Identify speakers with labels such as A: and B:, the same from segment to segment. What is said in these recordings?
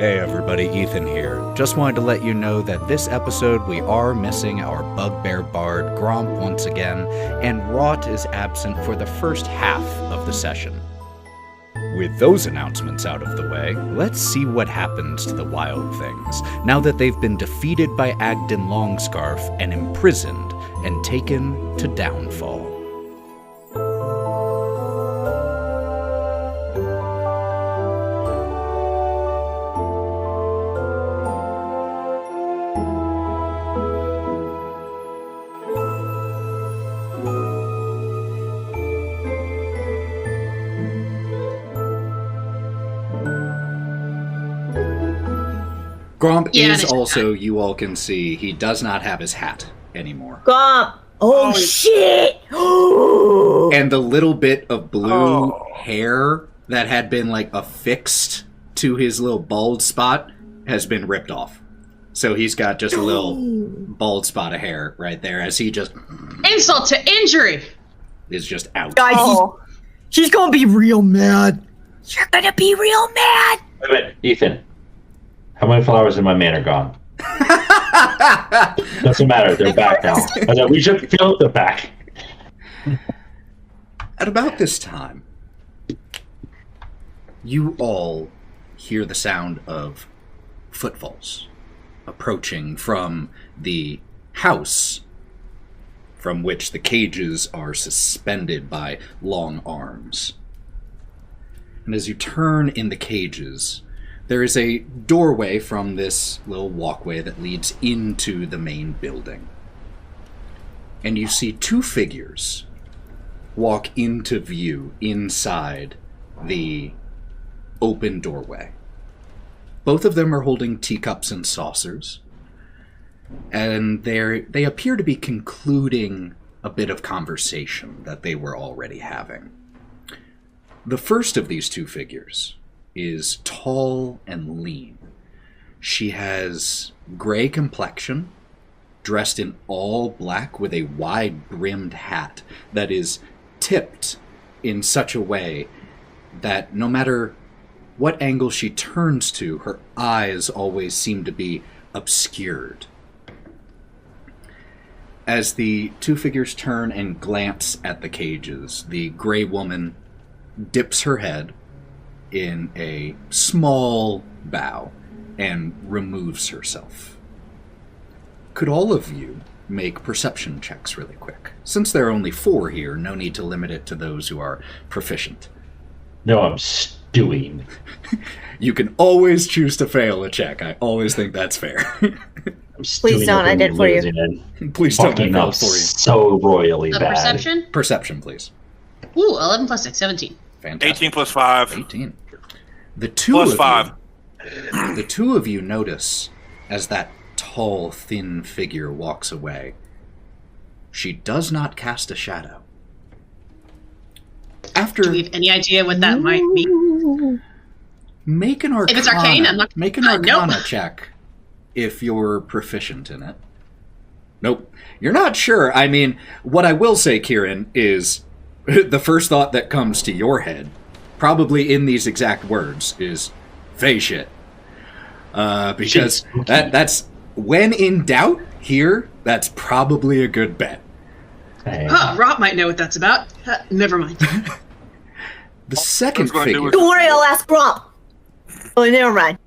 A: Hey everybody, Ethan here. Just wanted to let you know that this episode we are missing our bugbear bard, Gromp, once again, and Wraught is absent for the first half of the session. With those announcements out of the way, let's see what happens to the Wylde Things, now that they've been defeated by Agdon Longscarf and imprisoned and taken to Downfall. Gromp is also, you all can see, he does not have his hat anymore.
B: Gromp! Oh, shit!
A: And the little bit of blue hair that had been, affixed to his little bald spot has been ripped off. So he's got just a little bald spot of hair right there as he just...
C: Insult to injury!
A: Is just out.
B: Guys, she's gonna be real mad. You're gonna be real mad!
D: Wait a minute, Ethan. How many flowers in my man are gone? Doesn't matter, they're back now. We should feel they're back.
A: At about this time, you all hear the sound of footfalls approaching from the house from which the cages are suspended by long arms. And as you turn in the cages, there is a doorway from this little walkway that leads into the main building. And you see two figures walk into view inside the open doorway. Both of them are holding teacups and saucers, and they appear to be concluding a bit of conversation that they were already having. The first of these two figures is tall and lean. She has gray complexion, dressed in all black with a wide-brimmed hat that is tipped in such a way that no matter what angle she turns to, her eyes always seem to be obscured. As the two figures turn and glance at the cages, the gray woman dips her head in a small bow and removes herself. Could all of you make perception checks really quick? Since there are only 4 here, no need to limit it to those who are proficient.
D: No, I'm stewing.
A: You can always choose to fail a check. I always think that's fair.
B: Please don't, I did for you.
A: Please don't, I failed for you.
D: So royally bad.
C: Perception?
A: Perception, please.
C: Ooh, 11 plus 6, 17.
A: Fantastic.
E: 18 plus 5.
A: 18. The two of you notice as that tall, thin figure walks away, she does not cast a shadow.
C: Do we have any idea what that might mean?
A: Make an Arcana.
C: If it's arcane, I'm not...
A: Make an Arcana check if you're proficient in it. Nope. You're not sure. I mean, what I will say, Kieren, is the first thought that comes to your head, probably in these exact words, is Fey shit. Because that's when in doubt here, that's probably a good bet.
D: Hey.
C: Wraught might know what that's about. Never mind.
A: The second figure...
B: Don't worry, I'll ask Gromp. Oh, never mind.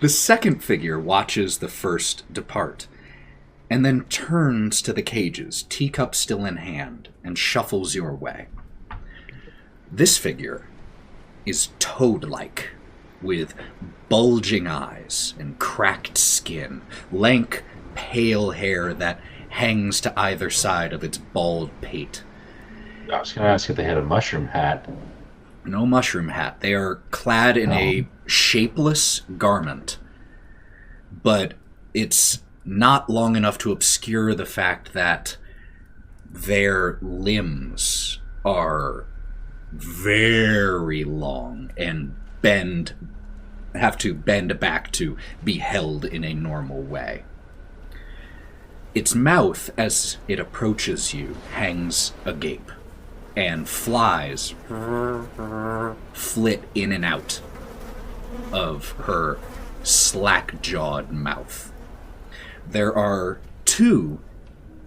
A: The second figure watches the first depart, and then turns to the cages, teacup still in hand, and shuffles your way. This figure is toad-like, with bulging eyes and cracked skin, lank, pale hair that hangs to either side of its bald pate.
D: I was going to ask if they had a mushroom hat.
A: No mushroom hat. They are clad in a shapeless garment, but it's not long enough to obscure the fact that their limbs are very long and have to bend back to be held in a normal way. Its mouth, as it approaches you, hangs agape, and flies flit in and out of her slack-jawed mouth. There are two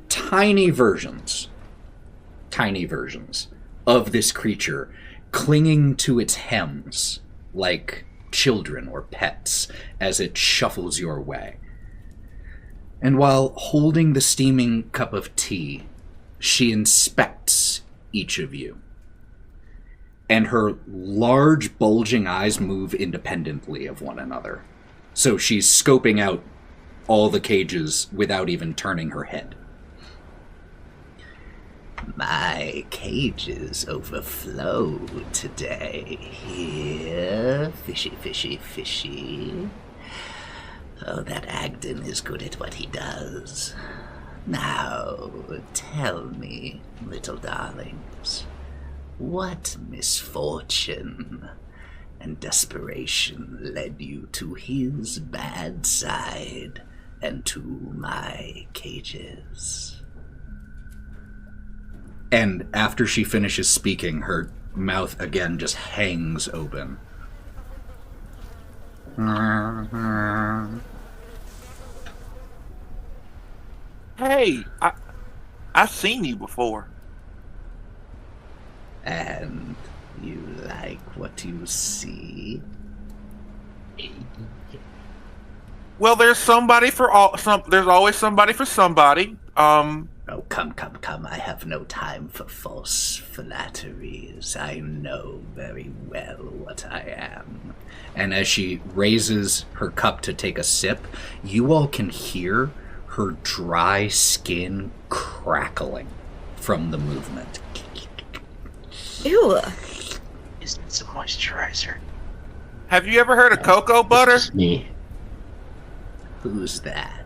A: tiny versions of this creature clinging to its hems like children or pets as it shuffles your way. And while holding the steaming cup of tea, she inspects each of you. And her large, bulging eyes move independently of one another. So she's scoping out all the cages without even turning her head. My cages overflow today. Here, fishy, fishy, fishy. Oh, that Agdon is good at what he does. Now, tell me, little darlings, what misfortune and desperation led you to his bad side and to my cages? And after she finishes speaking, her mouth again just hangs open.
E: Hey, I've seen you before.
A: And you like what you see?
E: Well, there's somebody for all. There's always somebody for somebody.
A: Oh, come. I have no time for false flatteries. I know very well what I am. And as she raises her cup to take a sip, you all can hear her dry skin crackling from the movement.
B: Ew.
F: Isn't it some moisturizer?
E: Have you ever heard of cocoa butter?
D: It's me.
A: Who's that?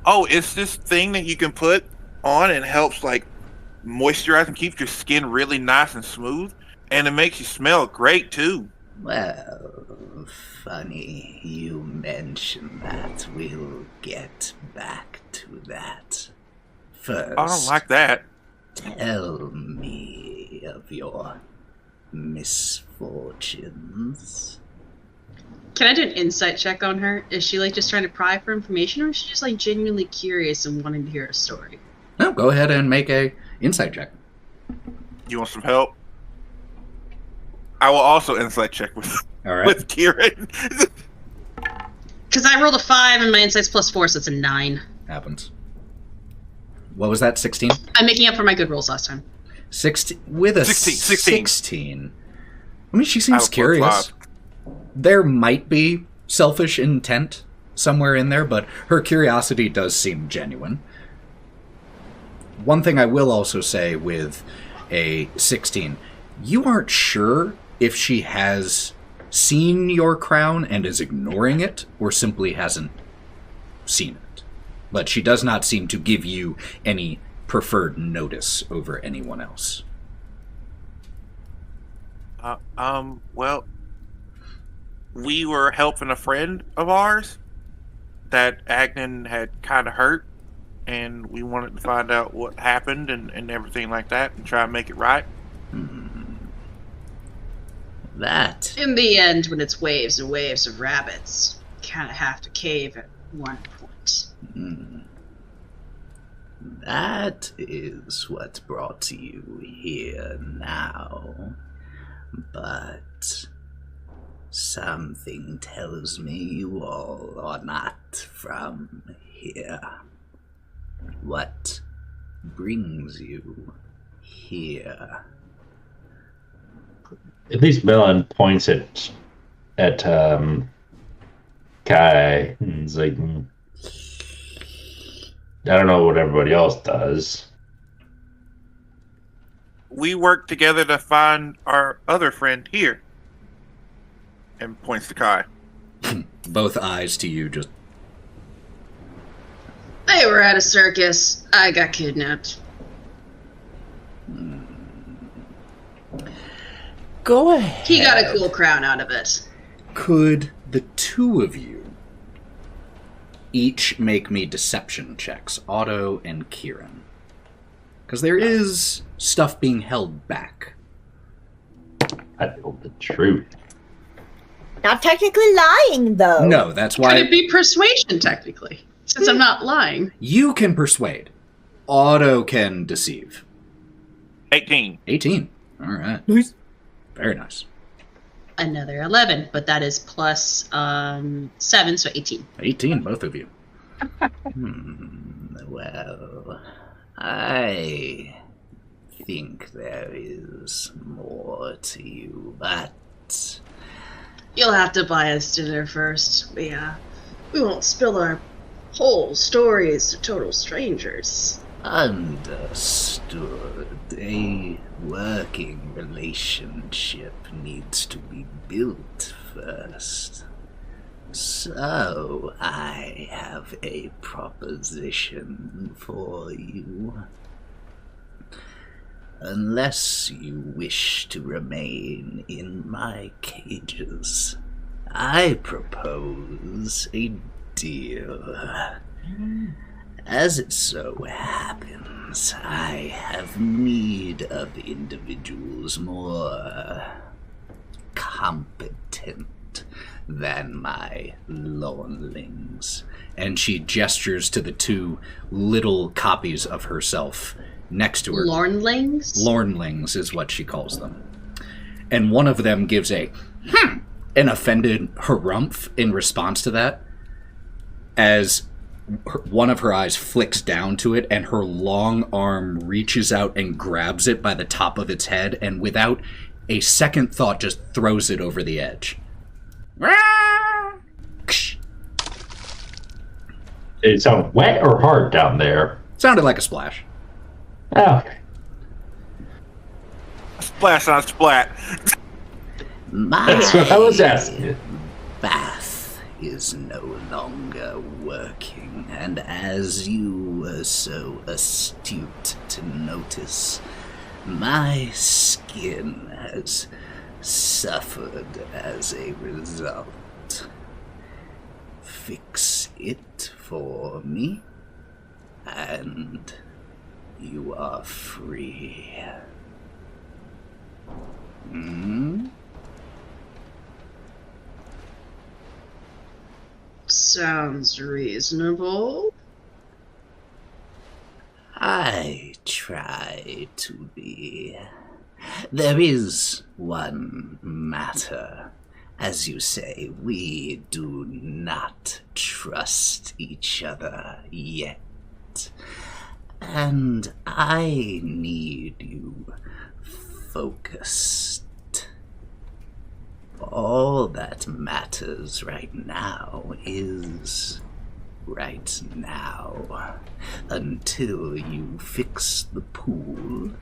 E: Oh, it's this thing that you can put on and helps like moisturize and keep your skin really nice and smooth, and it makes you smell great too.
A: Well, funny you mention that. We'll get back to that. First,
E: I don't like that.
A: Tell me of your misfortunes.
C: Can I do an insight check on her? Is she like just trying to pry for information, or is she just like genuinely curious and wanting to hear a story?
A: No, go ahead and make a insight check.
E: You want some help? I will also insight check with
A: All right.
E: with Kieren.
C: Because I rolled a 5 and my insight's +4, so it's a 9.
A: Happens. What was that, 16?
C: I'm making up for my good rolls last time.
A: 16 with a
E: 16.
A: 16. I mean, she
E: I
A: seems
E: have a
A: curious.
E: +5.
A: There might be selfish intent somewhere in there, but her curiosity does seem genuine. One thing I will also say with a 16, you aren't sure if she has seen your crown and is ignoring it, or simply hasn't seen it. But she does not seem to give you any preferred notice over anyone else.
E: Well, we were helping a friend of ours that Agdon had kind of hurt, and we wanted to find out what happened and everything like that and try and make it right.
A: That.
C: In the end, when it's waves and waves of rabbits, you kind of have to cave at one point.
A: That is what brought you here now. But something tells me you all are not from here. What brings you here?
D: At least Melon points at Kai and is like, I don't know what everybody else does.
E: We worked together to find our other friend here. And points to Kai.
A: Both eyes to you, just...
C: They were at a circus. I got kidnapped.
A: Go ahead.
C: He got a cool crown out of it.
A: Could the two of you each make me deception checks, Otto and Kieren? Because there is stuff being held back.
D: I know the truth.
B: Not technically lying, though.
A: No, that's why...
C: Could it be persuasion, technically? Since I'm not lying.
A: You can persuade. Otto can deceive.
E: 18.
A: 18. All right.
B: Nice.
A: Very nice.
C: Another 11, but that is plus 7, so 18.
A: 18, both of you.
G: Well, I think there is more to you, but...
C: You'll have to buy us dinner first. We won't spill our whole stories to total strangers.
G: Understood. A working relationship needs to be built first. So, I have a proposition for you. Unless you wish to remain in my cages, I propose a deal. As it so happens, I have need of individuals more competent than my lornlings.
A: And she gestures to the two little copies of herself next to her.
C: Lornlings?
A: Lornlings is what she calls them. And one of them gives an offended harumph in response to that, as one of her eyes flicks down to it, and her long arm reaches out and grabs it by the top of its head, and without a second thought just throws it over the edge.
D: Did it sound wet or hard down there?
A: Sounded like a splash.
D: Oh.
E: Splash on splat.
D: That's what I was asking.
G: Bath is no longer working, and as you were so astute to notice, my skin has suffered as a result. Fix it for me, and you are free.
C: Sounds reasonable.
G: I try to be. There is one matter. As you say, we do not trust each other yet. And I need you focused. All that matters right now is right now. Until you fix the pool,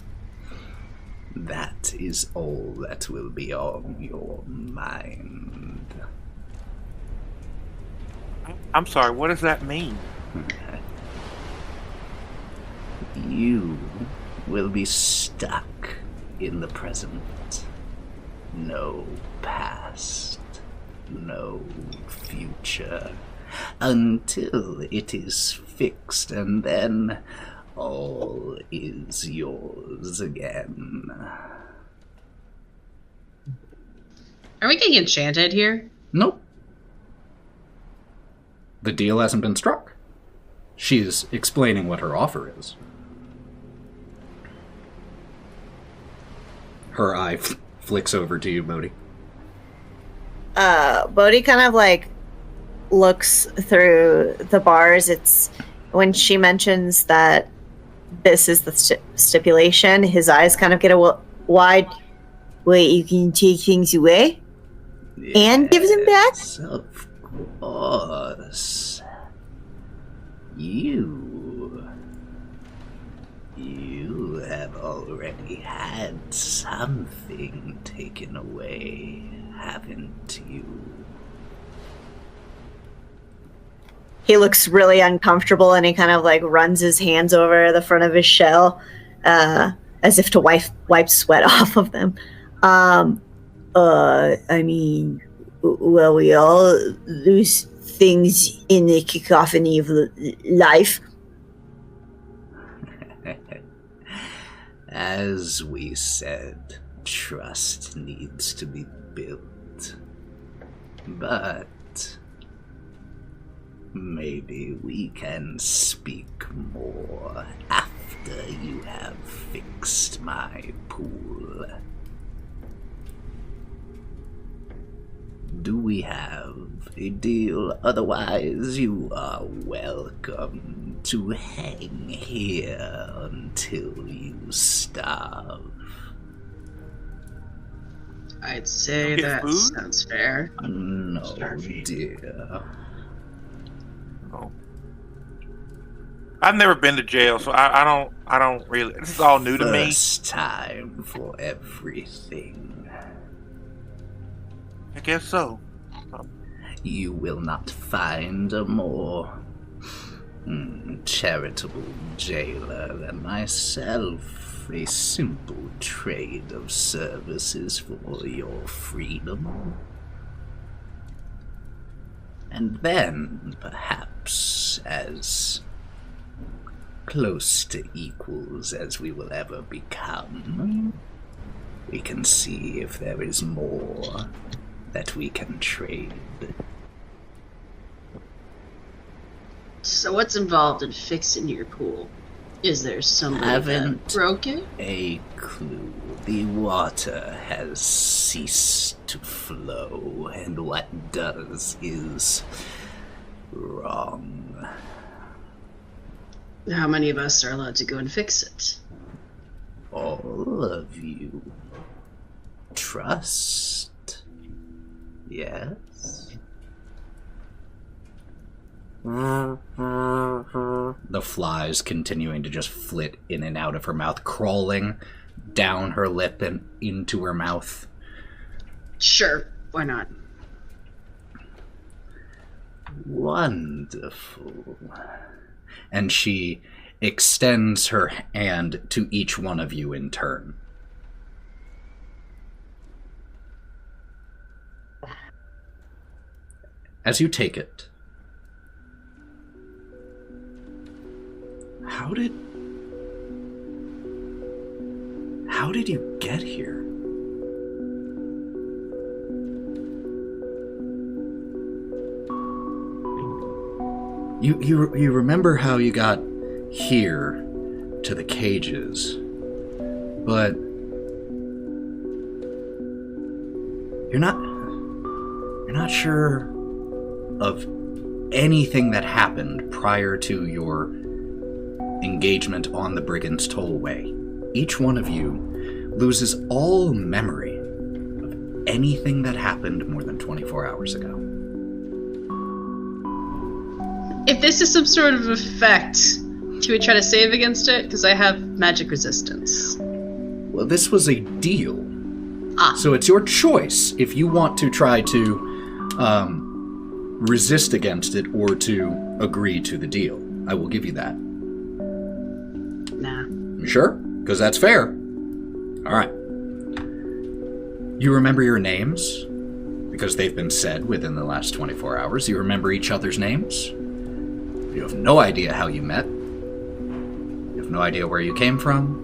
G: that is all that will be on your mind.
E: I'm sorry, what does that mean?
G: You will be stuck in the present. No past, no future, until it is fixed, and then all is yours again.
C: Are we getting enchanted here?
A: Nope. The deal hasn't been struck. She's explaining what her offer is. Her eye flicks over to you, Bodie.
B: Bodie kind of like looks through the bars. It's when she mentions that this is the stipulation, his eyes kind of get wide. Wait, you can take things away? And give them back?
G: Yes, of course. You have already had something taken away, haven't you?
B: He looks really uncomfortable, and he kind of like runs his hands over the front of his shell, as if to wipe sweat off of them. I mean, well, we all lose things in the cacophony of life.
G: As we said, trust needs to be built. But maybe we can speak more after you have fixed my pool. Do we have a deal? Otherwise, you are welcome to hang here until you starve.
C: I'd say
E: Get
C: that
E: food?
C: sounds fair.
G: No,
F: Starving.
G: dear.
E: Oh. I've never been to jail, so I don't really. This is all new to me.
G: First time for everything.
E: I guess so.
G: You will not find a more charitable jailer than myself. A simple trade of services for your freedom. And then, perhaps, as close to equals as we will ever become, we can see if there is more that we can trade.
C: So what's involved in fixing your pool? Is there somebody that
G: Haven't
C: broke it?
G: a clue. The water has ceased to flow, and what does is wrong.
C: How many of us are allowed to go and fix it?
G: All of you. Trust. Yes? The flies continuing to just flit in and out of her mouth, crawling down her lip and into her mouth.
C: Sure, why not?
G: Wonderful. And she extends her hand to each one of you in turn. As you take it, how did you get here? You remember how you got here to the cages, but you're not sure of anything that happened prior to your engagement on the Brigand's Tollway. Each one of you loses all memory of anything that happened more than 24 hours ago.
C: If this is some sort of effect, should we try to save against it? Because I have magic resistance.
G: Well, this was a deal.
C: Ah.
G: So it's your choice if you want to try to resist against it or to agree to the deal. I will give you that.
C: Nah.
G: You sure? Because that's fair. Alright. You remember your names? Because they've been said within the last 24 hours. You remember each other's names? You have no idea how you met. You have no idea where you came from.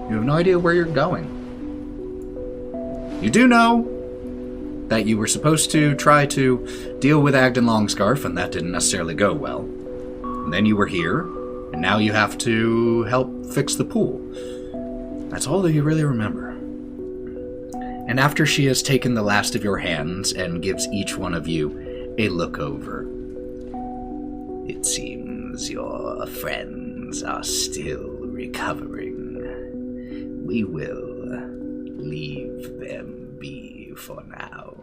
G: You have no idea where you're going. You do know that you were supposed to try to deal with Agdon Longscarf, and that didn't necessarily go well. And then you were here, and now you have to help fix the pool. That's all that you really remember. And after she has taken the last of your hands and gives each one of you a look over, it seems your friends are still recovering. We will leave them be for now.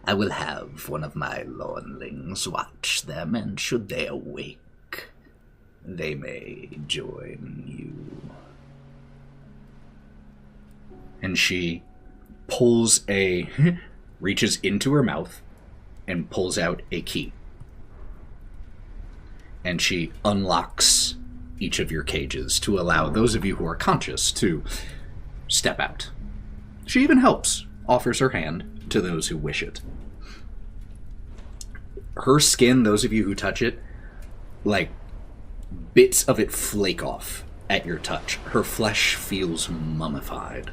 G: I will have one of my lordlings watch them, and should they awake, they may join you. And she reaches into her mouth and pulls out a key. And she unlocks each of your cages to allow those of you who are conscious to step out. She even offers her hand to those who wish it. Her skin, those of you who touch it, like bits of it flake off at your touch. Her flesh feels mummified.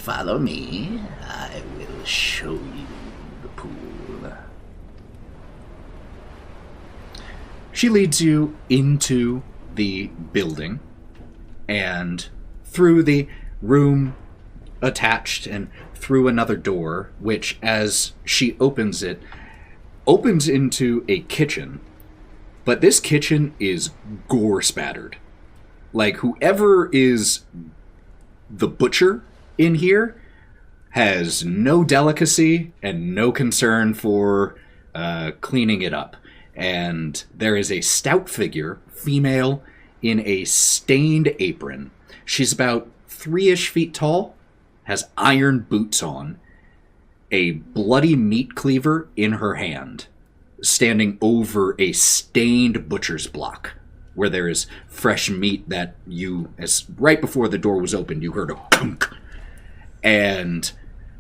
G: follow me. I will show you the pool. She leads you into the building and through the room attached and through another door, which, as she opens it, opens into a kitchen. But this kitchen is gore-spattered. Like, whoever is the butcher in here has no delicacy and no concern for cleaning it up. And there is a stout figure, female, in a stained apron. She's about 3-ish feet tall, has iron boots on, a bloody meat cleaver in her hand, standing over a stained butcher's block, where there is fresh meat that as right before the door was opened, you heard a punk. And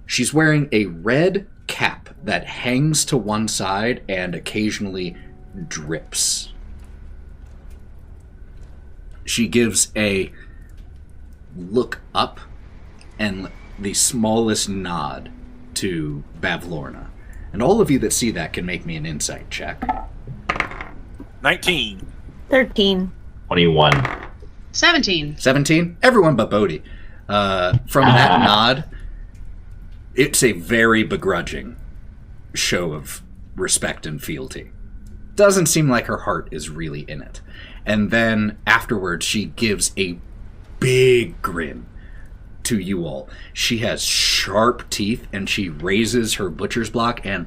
G: she's wearing a red cap that hangs to one side and occasionally drips. She gives a look up and the smallest nod to Bavlorna. And all of you that see that can make me an insight check.
E: 19.
B: 13.
D: 21.
C: 17.
G: 17? Everyone but Bodie. From that nod, it's a very begrudging show of respect and fealty. Doesn't seem like her heart is really in it. And then afterwards, she gives a big grin to you all. She has sharp teeth, and she raises her butcher's block and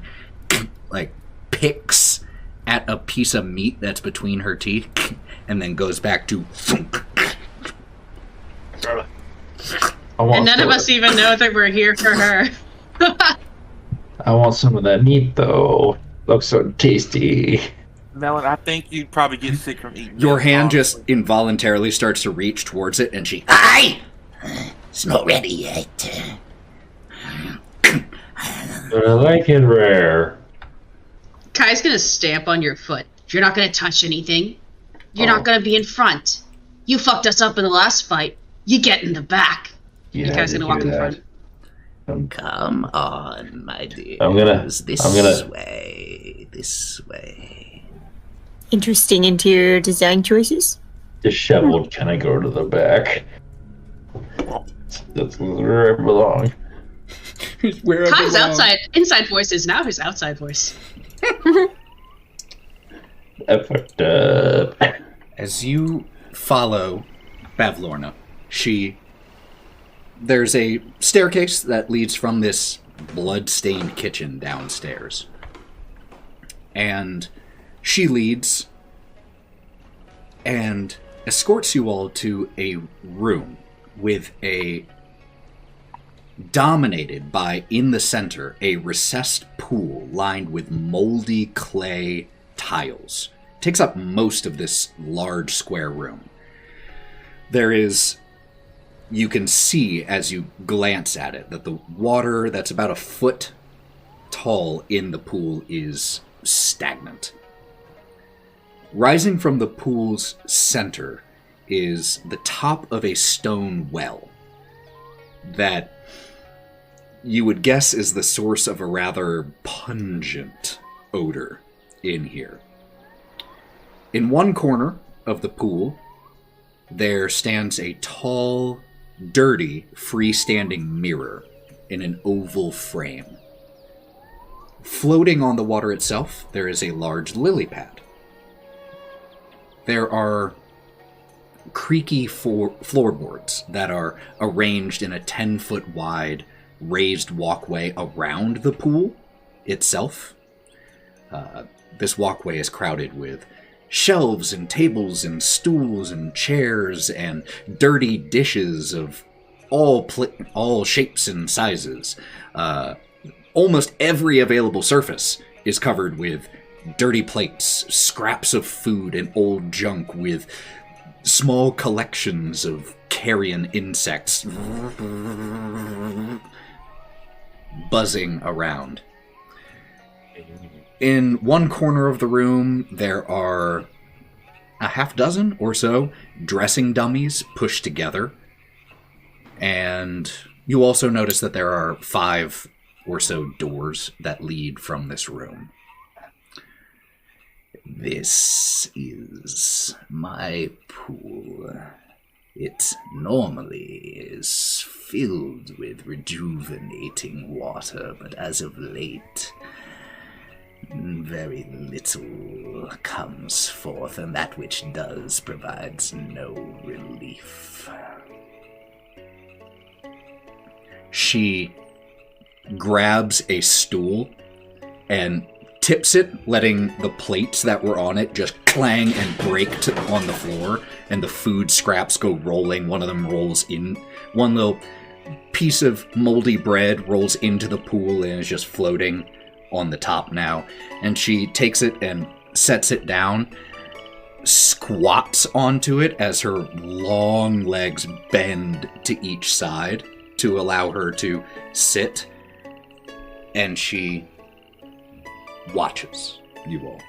G: like picks at a piece of meat that's between her teeth, and then goes back to
C: And none of us even know that we're here for her.
D: I want some of that meat, though. Looks so tasty.
E: Melon, I think you'd probably get sick from eating
G: your
E: that,
G: hand
E: honestly.
G: just involuntarily starts to reach towards it, and she
F: Aye! It's not ready yet.
D: But I like it rare.
C: Kai's gonna stamp on your foot. You're not gonna touch anything. You're not gonna be in front. You fucked us up in the last fight. You get in the back.
D: Yeah,
C: You guys gonna walk in front.
F: Come on, my dear.
G: this way, this way.
B: Interesting interior design choices.
D: Disheveled, can I go to the back? That's where I belong.
G: Where
C: Kai's inside voice is now his outside voice.
D: I fucked up.
G: As you follow Bavlorna, there's a staircase that leads from this blood-stained kitchen downstairs. And she leads and escorts you all to a room with dominated by, in the center, a recessed pool lined with moldy clay tiles. It takes up most of this large square room. You can see as you glance at it that the water that's about a foot tall in the pool is stagnant. Rising from the pool's center is the top of a stone well that you would guess is the source of a rather pungent odor in here. In one corner of the pool, there stands a tall, dirty, freestanding mirror in an oval frame. Floating on the water itself, there is a large lily pad. There are creaky floorboards that are arranged in a 10-foot wide raised walkway around the pool itself. This walkway is crowded with shelves and tables and stools and chairs and dirty dishes of all shapes and sizes. Almost every available surface is covered with dirty plates, scraps of food, and old junk with small collections of carrion insects buzzing around. In one corner of the room, there are a half dozen or so dressing dummies pushed together, and You also notice that there are 5 or so doors that lead from this room.
F: This is my pool. It normally is filled with rejuvenating water, but as of late, very little comes forth, and that which does provides no relief.
G: She grabs a stool and tips it, letting the plates that were on it just clang and break on the floor, and the food scraps go rolling. One of them rolls in. One little piece of moldy bread rolls into the pool and is just floating on the top now. And she takes it and sets it down, squats onto it as her long legs bend to each side to allow her to sit, and she watches you all.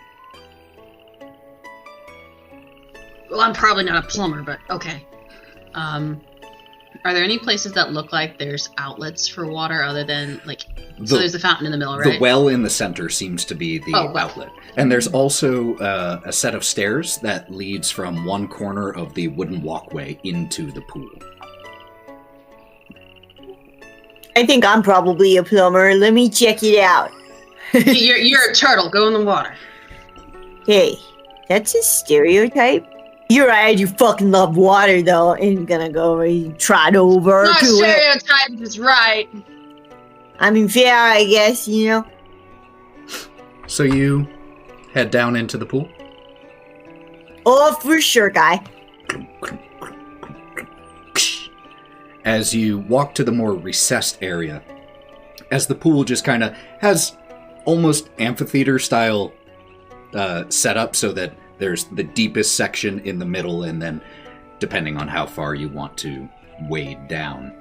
C: Well, I'm probably not a plumber, but okay. Are there any places that look like there's outlets for water other than, like... So there's the fountain in the middle, right?
G: The well in the center seems to be the outlet. And there's also a set of stairs that leads from one corner of the wooden walkway into the pool.
B: I think I'm probably a plumber. Let me check it out.
C: You're a turtle. Go in the water.
B: Hey, that's a stereotype. You're right, you fucking love water, though. Ain't gonna go over and trot over
C: Not
B: to it.
C: stereotype is right.
B: I mean, fair, I guess, you know.
G: So you head down into the pool?
B: Oh, for sure, guy.
G: As you walk to the more recessed area, as the pool just kind of has almost amphitheater-style setup, so that there's the deepest section in the middle, and then, depending on how far you want to wade down.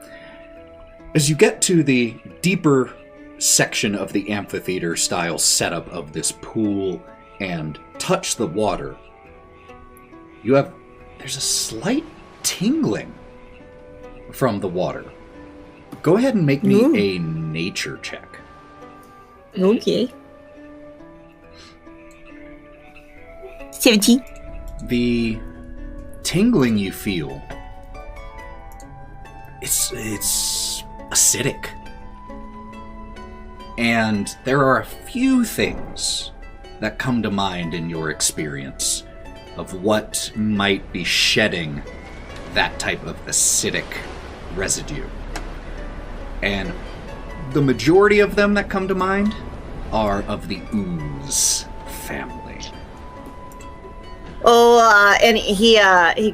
G: As you get to the deeper section of the amphitheater-style setup of this pool and touch the water, there's a slight tingling from the water. Go ahead and make me a nature check.
B: Okay. 17.
G: The tingling you feel, it's acidic. And there are a few things that come to mind in your experience of what might be shedding that type of acidic residue. And the majority of them that come to mind are of the ooze family.
B: Oh, and he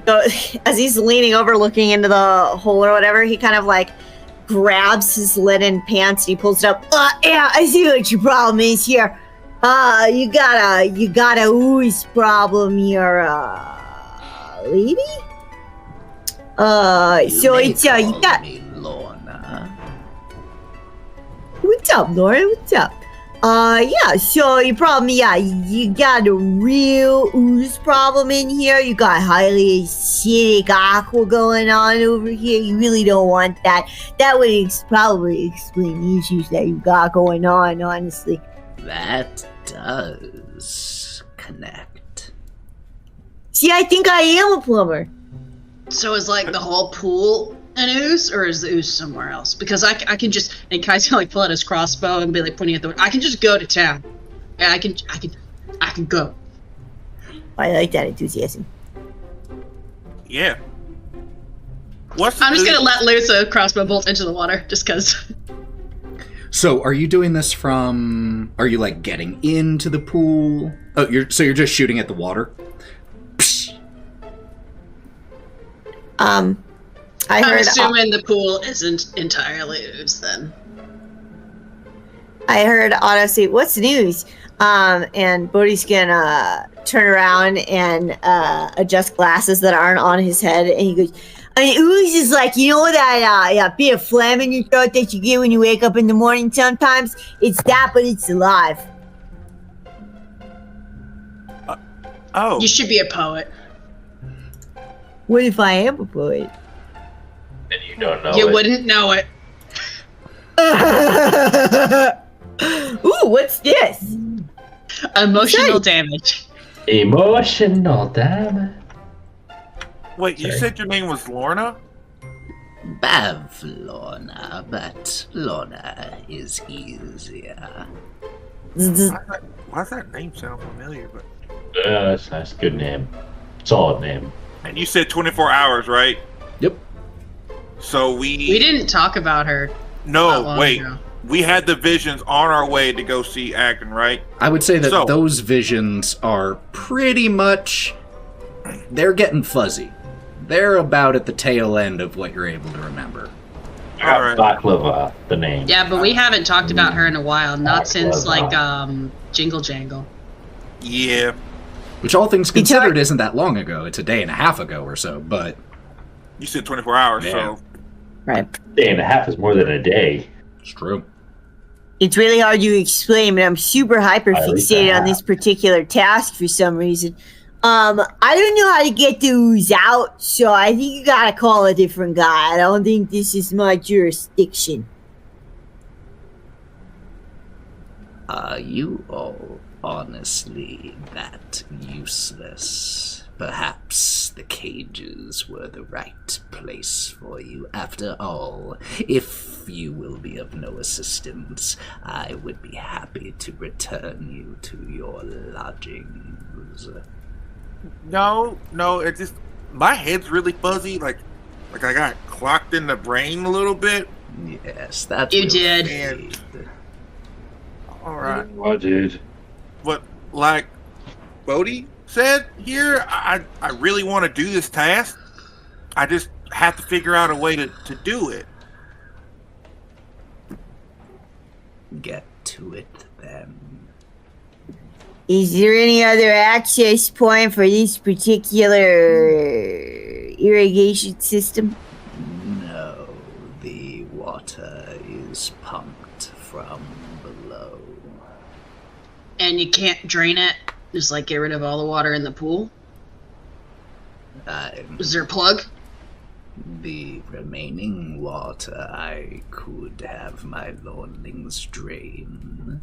B: goes, as he's leaning over looking into the hole or whatever, he kind of like grabs his linen pants and he pulls it up. Yeah, I see what your problem is here. You got a ooze problem here, lady? So it's, you got...
F: Lorna.
B: What's up, Laura? What's up? Yeah, so your problem, you got a real ooze problem in here. You got highly acidic aqua going on over here. You really don't want that. That would probably explain the issues that you got going on, honestly.
F: That does connect.
B: See, I think I am a plumber.
C: So is like the whole pool an ooze, or is the ooze somewhere else? Because I can just, and Kai's gonna like pull out his crossbow and be like pointing at the. I can just go to town. And I can go.
B: I like that enthusiasm.
E: Yeah.
C: I'm just gonna let loose a crossbow bolt into the water, just cause.
G: So, are you doing this from... Are you, like, getting into the pool? Oh, you're just shooting at the water? Psh.
C: I'm assuming the pool isn't entirely ooze, then.
B: I heard Otto say, "What's the news?" And Bodie's gonna turn around and adjust glasses that aren't on his head, and he goes, I mean, ooze is like, you know that bit of phlegm in your throat that you get when you wake up in the morning sometimes? It's that, but it's alive.
E: Oh.
C: You should be a poet.
B: What if I am a poet?
D: And you don't know
C: You
D: it.
C: wouldn't know it.
B: Ooh, what's this?
C: Emotional damage.
D: Emotional damage.
E: Wait, you said your name was Lorna?
F: Bavlorna, but Lorna is easier.
E: Why does that name sound familiar? But
D: That's nice. Good name. Solid name.
E: and you said 24 hours, right?
G: Yep.
E: So
C: We didn't talk about her. Not
E: No,
C: long
E: wait.
C: ago.
E: We had the visions on our way to go see Agdon, right?
G: I would say that
E: So-
G: those visions are pretty much... They're getting fuzzy. They're about at the tail end of what you're able to remember.
E: Alright.
D: Baklava, the name.
C: Yeah, but we haven't talked about her in a while. Not
D: Baklava.
C: since like Jingle Jangle.
E: Yeah.
G: Which, all things considered, isn't that long ago. It's a day and a half ago or so, but...
E: You said 24 hours,
G: Yeah.
E: so...
B: Right.
D: Day and a half is more than a day.
G: It's true.
B: It's really hard to explain, but I'm super hyper
D: I like
B: fixated
D: that.
B: on this particular task for some reason. I don't know how to get those out, so I think you gotta call a different guy. I don't think this is my jurisdiction.
F: Are you all honestly that useless? Perhaps the cages were the right place for you. After all, if you will be of no assistance, I would be happy to return you to your lodgings.
E: No, it just... My head's really fuzzy, like I got clocked in the brain a little bit.
F: Yes, that
C: You
F: will
C: did.
F: fade.
E: Alright.
D: Oh, dude.
E: But, like Bodie said here, I really want to do this task. I just have to figure out a way to do it.
F: Get to it then.
B: Is there any other access point for this particular irrigation system?
F: No, the water is pumped from below.
C: And you can't drain it. Just like get rid of all the water in the pool. Is there a plug?
F: The remaining water I could have my lordlings drain.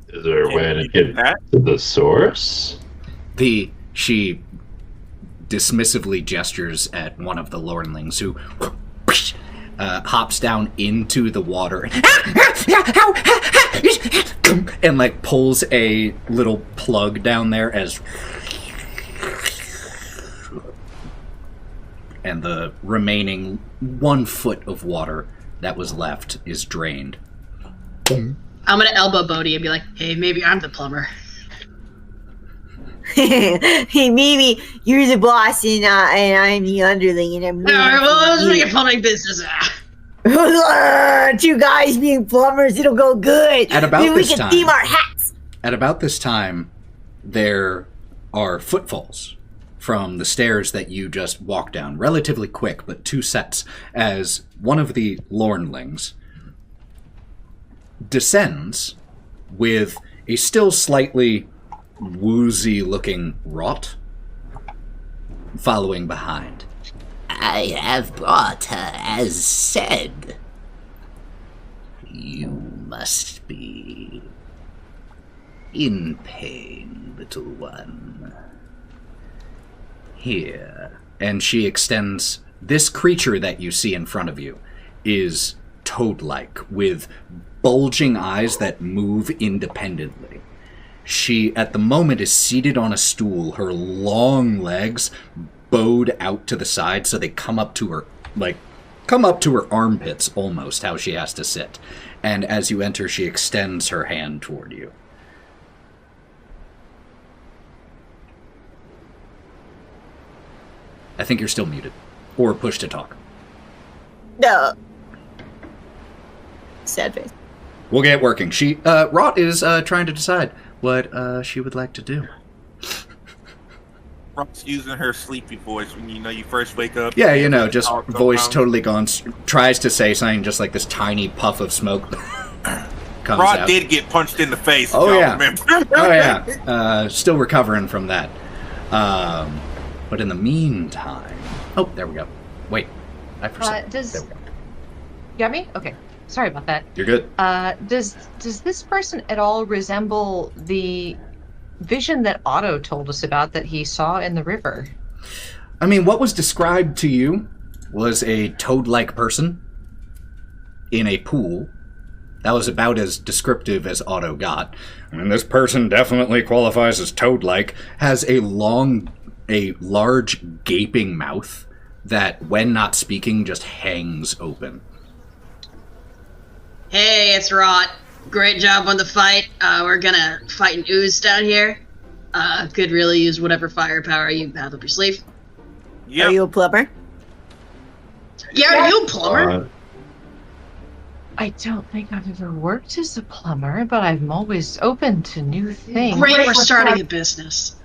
D: Is there a
E: Can
D: way
E: we
D: to
E: do
D: get
E: that?
D: to the source?
G: She dismissively gestures at one of the lordlings who hops down into the water and like pulls a little plug down there as and the remaining 1 foot of water that was left is drained.
C: I'm gonna elbow Bodie and be like, hey, maybe I'm the plumber.
B: Hey, maybe you're the boss and I'm the underling, and I'm.
C: Alright, well, let's make a plumbing business.
B: Two guys being plumbers, it'll go good.
G: At about
B: Maybe we
G: this
B: can
G: time-
B: theme our hats.
G: At about this time, there are footfalls from the stairs that you just walked down, relatively quick, but 2 sets, as one of the lornlings descends with a still slightly woozy-looking Wraught following behind.
F: I have brought her as said. You must be in pain, little one.
G: Here. And she extends... This creature that you see in front of you is toad-like, with bulging eyes that move independently. She, at the moment, is seated on a stool, her long legs bowed out to the side so they come up to her armpits almost, how she has to sit. And as you enter, she extends her hand toward you. I think you're still muted. Or push to talk.
B: No. Sad face.
G: We'll get working. Wraught is trying to decide what she would like to do.
E: Rock's using her sleepy voice when you first wake up.
G: Yeah, just
E: Talk
G: voice
E: sometimes.
G: totally gone. Tries to say something, just like this tiny puff of smoke comes
E: Rod
G: out.
E: did get punched in the face.
G: Oh,
E: if y'all
G: yeah.
E: remember.
G: Oh yeah, still recovering from that. But in the meantime, oh, there we go. Wait, I forgot.
H: Does
G: There we go.
H: you got me? Okay. Sorry about that.
A: You're good.
H: Does this person at all resemble the vision that Otto told us about that he saw in the river?
A: I mean, what was described to you was a toad-like person in a pool. That was about as descriptive as Otto got. I mean, this person definitely qualifies as toad-like, has a large gaping mouth that, when not speaking, just hangs open.
C: Hey, it's Wraught. Great job on the fight. We're gonna fight an ooze down here. Could really use whatever firepower you have up your sleeve.
E: Yep.
B: Are you a plumber?
C: Yeah, are you a plumber?
H: I don't think I've ever worked as a plumber, but I'm always open to new things.
C: Great, we're starting a business.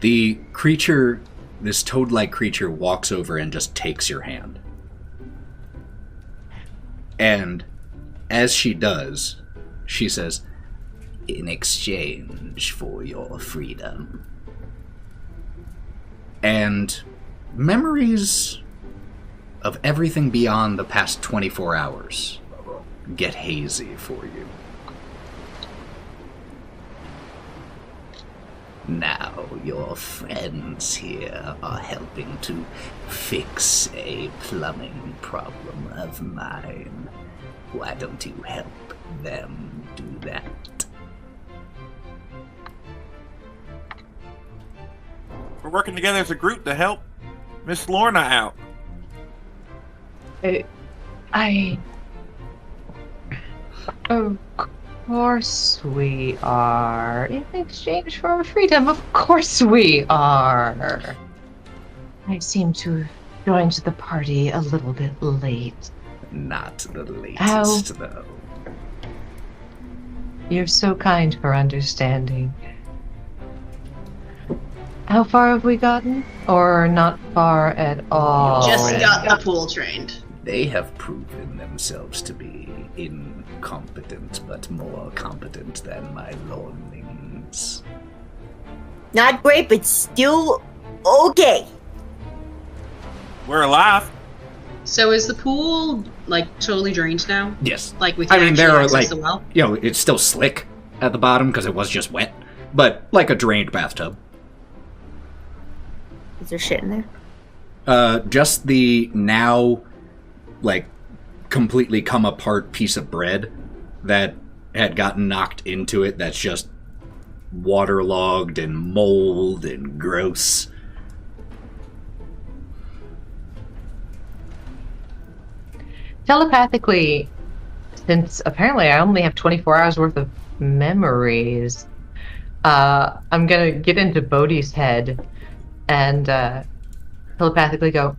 A: The creature, this toad-like creature, walks over and just takes your hand. And as she does, she says,
F: In exchange for your freedom.
A: and memories of everything beyond the past 24 hours get hazy for you.
F: Now your friends here are helping to fix a plumbing problem of mine. Why don't you help them do that?
E: We're working together as a group to help Miss Lorna out.
H: Of course we are. In exchange for our freedom, of course we are. I seem to have joined the party a little bit late.
F: Not the latest, though.
H: You're so kind for understanding. How far have we gotten? Or not far at all?
C: Just got the pool trained.
F: They have proven themselves to be incompetent, but more competent than my lordlings.
B: Not great, but still okay.
E: We're alive.
C: So is the pool like totally drained now?
A: Yes.
C: Like we
A: I
C: can
A: mean,
C: actually
A: there are
C: access
A: like,
C: the well?
A: it's still slick at the bottom because it was just wet, but like a drained bathtub.
B: Is there shit in there?
A: Just the now, like, completely come apart piece of bread that had gotten knocked into it that's just waterlogged and mold and gross.
H: Telepathically, since apparently I only have 24 hours worth of memories, I'm gonna get into Bodie's head and telepathically go,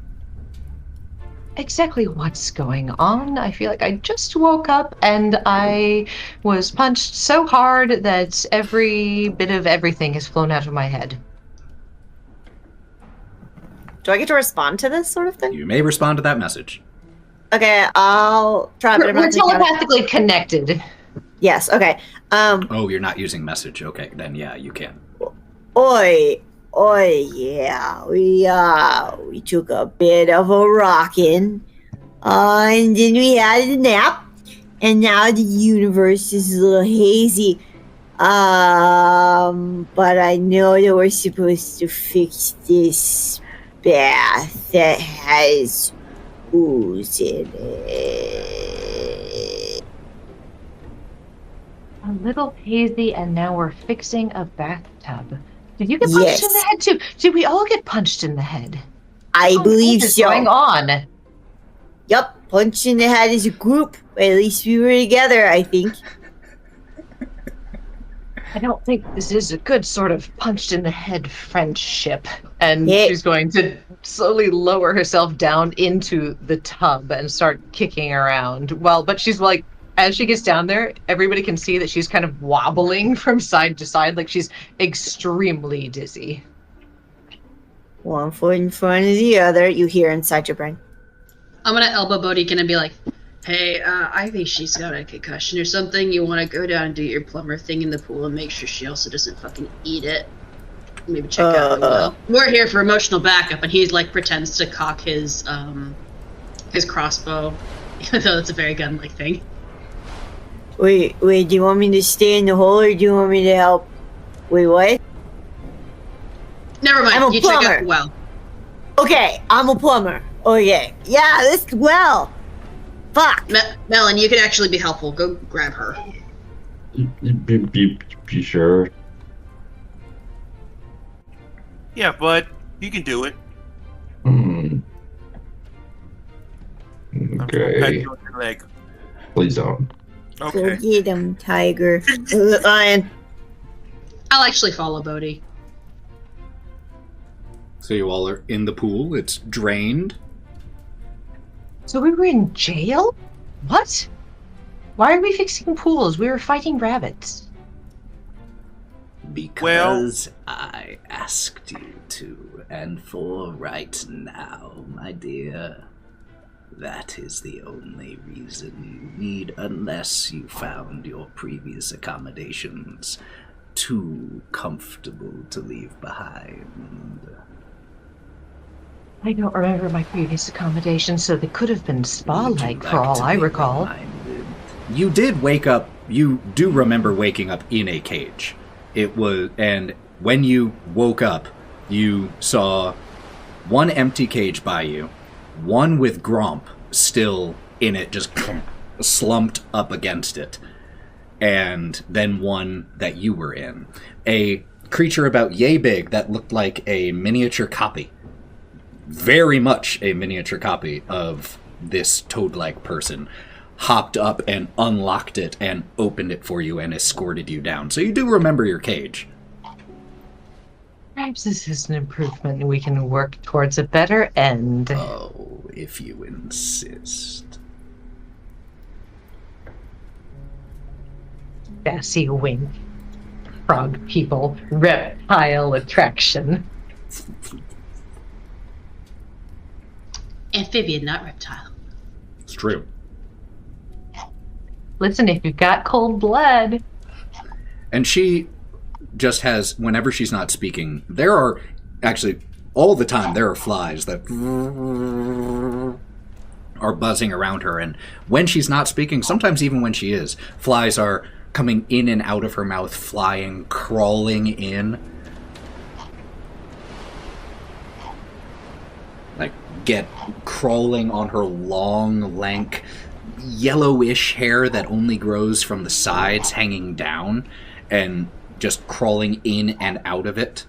H: exactly what's going on? I feel like I just woke up and I was punched so hard that every bit of everything has flown out of my head.
B: Do I get to respond to this sort of thing?
A: You may respond to that message.
B: Okay, I'll try. But I'm
H: We're
B: not thinking
H: telepathically connected.
B: Yes. Okay.
A: Oh, you're not using message. Okay, then yeah, you can.
B: Oi, yeah. We took a bit of a rockin', and then we had a nap, and now the universe is a little hazy. But I know that we're supposed to fix this bath that has ooze in it.
H: A little hazy, and now we're fixing a bathtub. Did you get punched in the head too? Did we all get punched in the head?
B: I believe
H: What is
B: so.
H: going on?
B: Yup, punched in the head as a group. At least we were together, I think.
H: I don't think this is a good sort of punched in the head friendship. And
B: Yeah.
H: she's going to slowly lower herself down into the tub and start kicking around. But she's like, as she gets down there, everybody can see that she's kind of wobbling from side to side, like she's extremely dizzy.
B: One foot in front of the other, you hear inside your brain.
C: I'm gonna elbow Bodie and be like, hey, I think she's got a concussion or something. You wanna go down and do your plumber thing in the pool and make sure she also doesn't fucking eat it. Maybe check out the well. We're here for emotional backup, and he's like pretends to cock his crossbow Even though that's a very gun-like thing.
B: Wait, do you want me to stay in the hole or do you want me to help? Wait, what?
C: Never mind,
B: I'm a
C: you check
B: plumber.
C: out the well.
B: Okay, I'm a plumber. Okay. Yeah, this well. Fuck.
C: Melon, you can actually be helpful. Go grab her.
D: Be sure.
E: Yeah, bud, you can do it.
D: Hmm.
E: I'm pat
D: Okay.
E: you on your leg.
D: Please don't.
B: Go
E: Okay.
B: get him, tiger. Lion.
C: I'll actually follow Bodie.
A: So you all are in the pool. It's drained.
H: So we were in jail? What? Why are we fixing pools? We were fighting rabbits.
F: Because I asked you to, and for right now, my dear, that is the only reason you need, unless you found your previous accommodations too comfortable to leave behind.
H: I don't remember my previous accommodations, so they could have been spa-like for all I recall.
F: Reminded?
A: You did wake up. You do remember waking up in a cage. It was, and when you woke up, you saw one empty cage by you, one with Gromp still in it, just slumped up against it, and then one that you were in. A creature about yay big that looked like a miniature copy. Very much a miniature copy of this toad-like person hopped up and unlocked it and opened it for you and escorted you down. So you do remember your cage.
H: Perhaps this is an improvement and we can work towards a better end.
F: Oh, if you insist.
H: Sassy wink. Frog people. Reptile attraction.
C: Amphibian, not reptile.
A: It's true.
H: Listen, if you've got cold blood.
A: And she just has, whenever she's not speaking, there are, actually, all the time, there are flies that are buzzing around her. And when she's not speaking, sometimes even when she is, flies are coming in and out of her mouth, flying, crawling in. Like, get crawling on her long, lank, yellowish hair that only grows from the sides hanging down and just crawling in and out of it.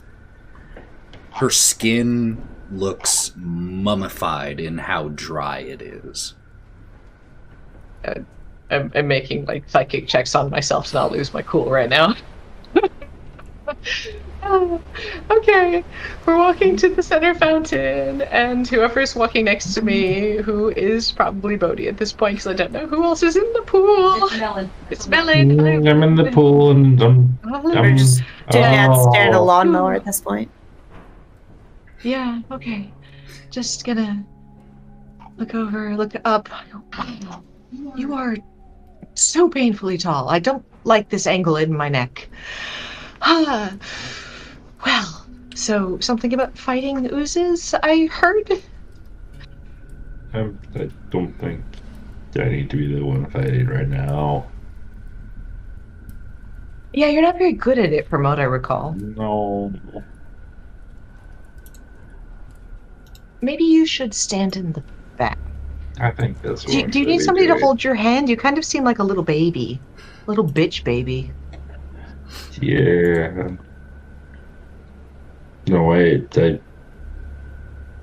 A: Her skin looks mummified in how dry it is.
H: I'm making like psychic checks on myself to not lose my cool right now. Okay, we're walking to the center fountain, and whoever's walking next to me, who is probably Bodie at this point, because I don't know who else is in the pool.
I: It's Melon.
H: It's Melon.
D: I'm in the pool and
B: We're just staring at a lawnmower at this point.
H: Yeah, okay. Just gonna look over, look up. Wow, you are so painfully tall. I don't like this angle in my neck. Well, so something about fighting the oozes, I heard?
D: I don't think I need to be the one fighting right now.
H: Yeah, you're not very good at it from what I recall.
D: No.
H: Maybe you should stand in the back.
D: I think that's what
H: Do you need somebody to hold your hand? You kind of seem like a little baby. Little bitch baby.
D: Yeah. No, wait.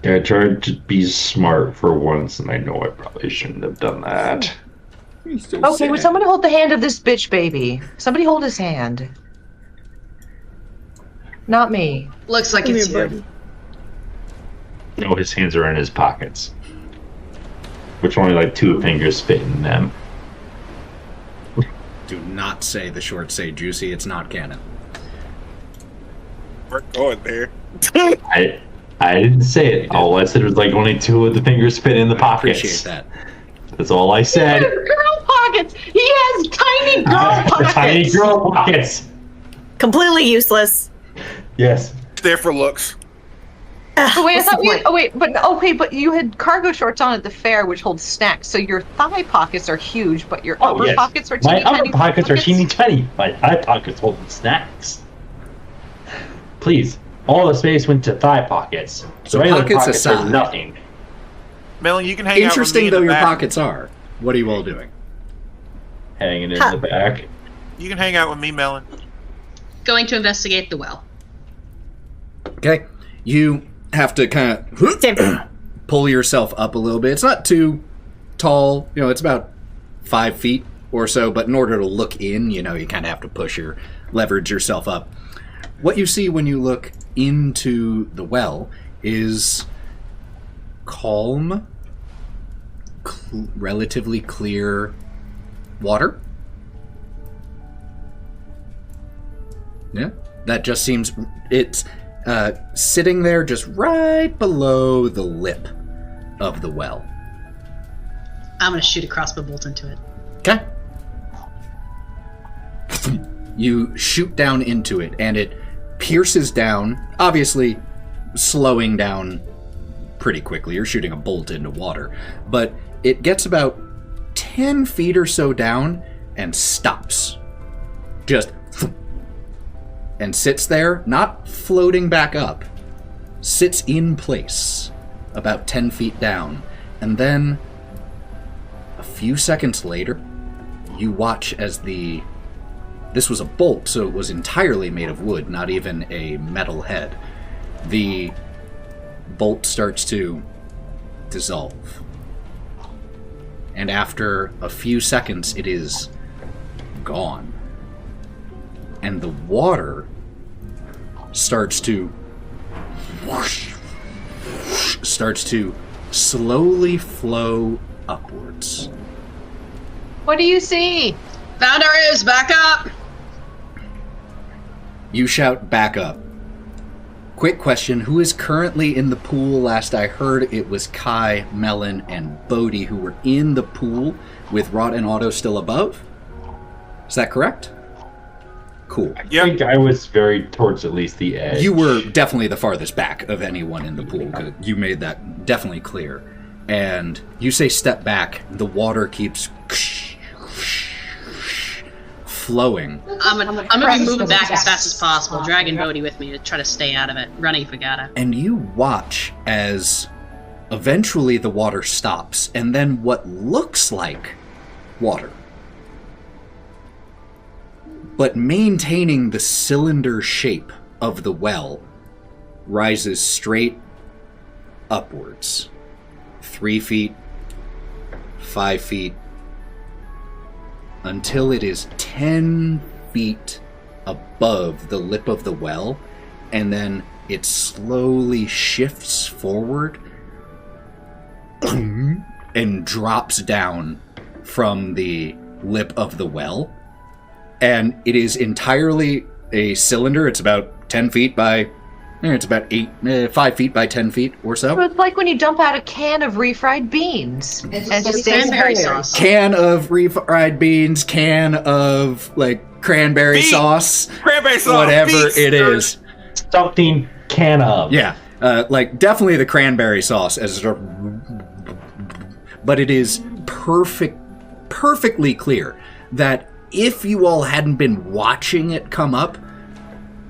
D: I tried to be smart for once, and I know I probably shouldn't have done that.
H: Okay, would someone hold the hand of this bitch baby? Somebody hold his hand. Not me.
C: Looks like it's you.
D: No, his hands are in his pockets. Which only like 2 fingers fit in them.
A: Do not say the shorts say juicy, it's not canon.
E: We're going there.
D: I didn't say it. All I said was like only 2 of the fingers fit in the
A: I
D: pockets.
A: appreciate that.
D: That's all I said.
H: Girl pockets! He has tiny girl pockets!
D: Tiny girl pockets.
B: Completely useless.
D: Yes.
E: It's there for looks.
H: Oh wait, I
B: What's the
H: thought we had,
B: point?
H: oh wait, but okay, but you had cargo shorts on at the fair, which hold snacks. So your thigh pockets are huge, but your upper pockets are
D: My
H: teeny
D: upper
H: tiny.
D: pockets are teeny tiny. My thigh pockets hold snacks. Please, all the space went to thigh pockets.
G: So
D: Regular
G: pockets
D: pockets are
G: aside.
D: nothing.
E: Melon, you can hang
G: Interesting
E: out
G: though
E: with me in
G: your
E: the back.
G: pockets are. What are you all doing?
D: Hanging in
B: Ha-
D: the back.
E: You can hang out with me, Melon.
C: Going to investigate the well.
G: Okay. You have to kind
B: Same.
G: of pull yourself up a little bit. It's not too tall. You know, it's about 5 feet or so, but in order to look in, you know, you kind of have to leverage yourself up. What you see when you look into the well is calm, relatively clear water. Yeah, that just seems... It's sitting there just right below the lip of the well.
C: I'm going to shoot a crossbow bolt into it.
G: Okay. You shoot down into it, and it pierces down, obviously slowing down pretty quickly. You're shooting a bolt into water. But it gets about 10 feet or so down and stops. Just... and sits there, not floating back up. Sits in place, about 10 feet down. And then, a few seconds later, you watch as this was a bolt, so it was entirely made of wood, not even a metal head. The bolt starts to dissolve. And after a few seconds, it is gone. And the water starts to slowly flow upwards.
H: What do you see?
C: Found our ooze, back up!
G: You shout back up. Quick question, who is currently in the pool? Last I heard it was Kai, Melon, and Bodie who were in the pool with Wraught and Otto still above? Is that correct? Cool.
D: I think I was very towards at least the edge.
G: You were definitely the farthest back of anyone in the pool. 'Cause you made that definitely clear. And you say step back, the water keeps flowing.
C: I'm gonna be moving back as fast as possible, dragging Bodie with me to try to stay out of it, running if we gotta.
G: And you watch as eventually the water stops, and then what looks like water, but maintaining the cylinder shape of the well, rises straight upwards. 3 feet, 5 feet, until it is 10 feet above the lip of the well, and then it slowly shifts forward and drops down from the lip of the well. And it is entirely a cylinder. It's about 10 feet by... It's about 5 feet by 10 feet or so.
H: It's like when you dump out a can of refried beans. And it just stays
C: Cranberry
H: there.
C: sauce.
G: Can of refried beans, can of, like, cranberry
E: Beet.
G: sauce.
E: Cranberry sauce,
G: Whatever
E: beets,
G: it is.
D: Something can of.
G: Yeah, like, definitely the cranberry sauce. But it is perfectly clear that if you all hadn't been watching it come up,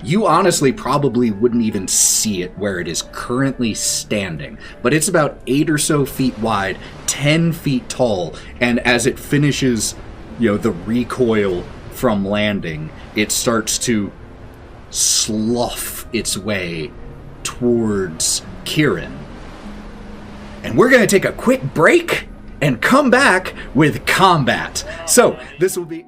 G: you honestly probably wouldn't even see it where it is currently standing. But it's about 8 or so feet wide, 10 feet tall, and as it finishes, the recoil from landing, it starts to slough its way towards Kieren. And we're going to take a quick break and come back with combat. So, this will be...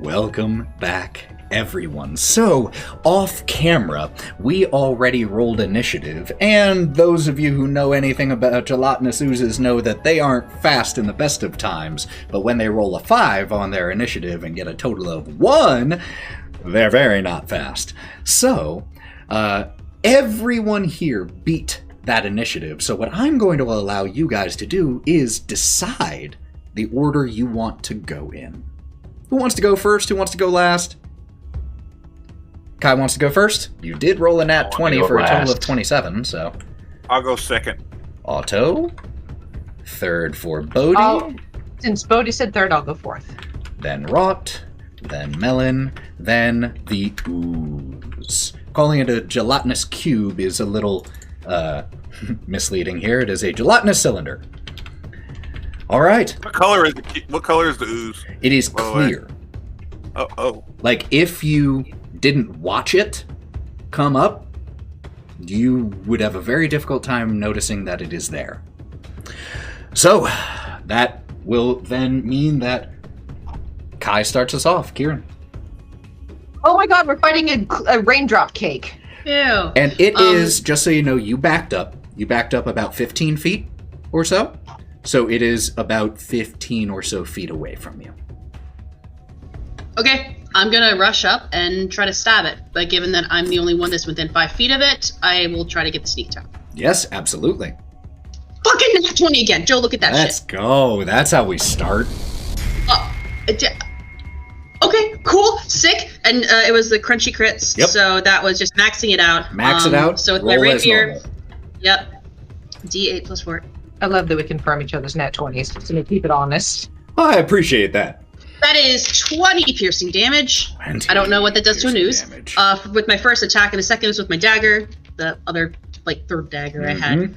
G: Welcome back, everyone. So, off camera, we already rolled initiative, and those of you who know anything about gelatinous oozes know that they aren't fast in the best of times, but when they roll a 5 on their initiative and get a total of 1, they're very not fast. So, everyone here beat that initiative, so what I'm going to allow you guys to do is decide the order you want to go in. Who wants to go first? Who wants to go last? Kai wants to go first. You did roll a nat 20 for a total of 27, so.
E: I'll go second.
G: Otto. Third for Bodie.
H: Since Bodie said third, I'll go fourth.
G: Then Wraught. Then Melon. Then the ooze. Calling it a gelatinous cube is a little misleading here. It is a gelatinous cylinder. All right.
E: What color is the ooze?
G: It is clear.
E: Oh.
G: Like, if you didn't watch it come up, you would have a very difficult time noticing that it is there. So, that will then mean that Kai starts us off. Kieren.
H: Oh my god, we're fighting a raindrop cake.
C: Ew.
G: And it is, just so you know, you backed up. You backed up about 15 feet or so. So it is about 15 or so feet away from you.
C: Okay, I'm gonna rush up and try to stab it. But given that I'm the only one that's within 5 feet of it, I will try to get the sneak attack.
G: Yes, absolutely.
C: Fucking nat 20 again, Joe. Look at that
G: Let's
C: shit.
G: go. That's how we start.
C: Okay, cool, sick. And it was the crunchy crits.
G: Yep.
C: So that was just maxing it out.
G: Max it out.
C: So with my
G: roll as
C: rapier.
G: normal.
C: Yep. D8 plus 4.
H: I love that we confirm each other's nat 20s, so we keep it honest.
G: I appreciate that.
C: That is 20 piercing damage. I don't know what that does to an ooze. With my first attack, and the second was with my dagger. The other, third dagger I had.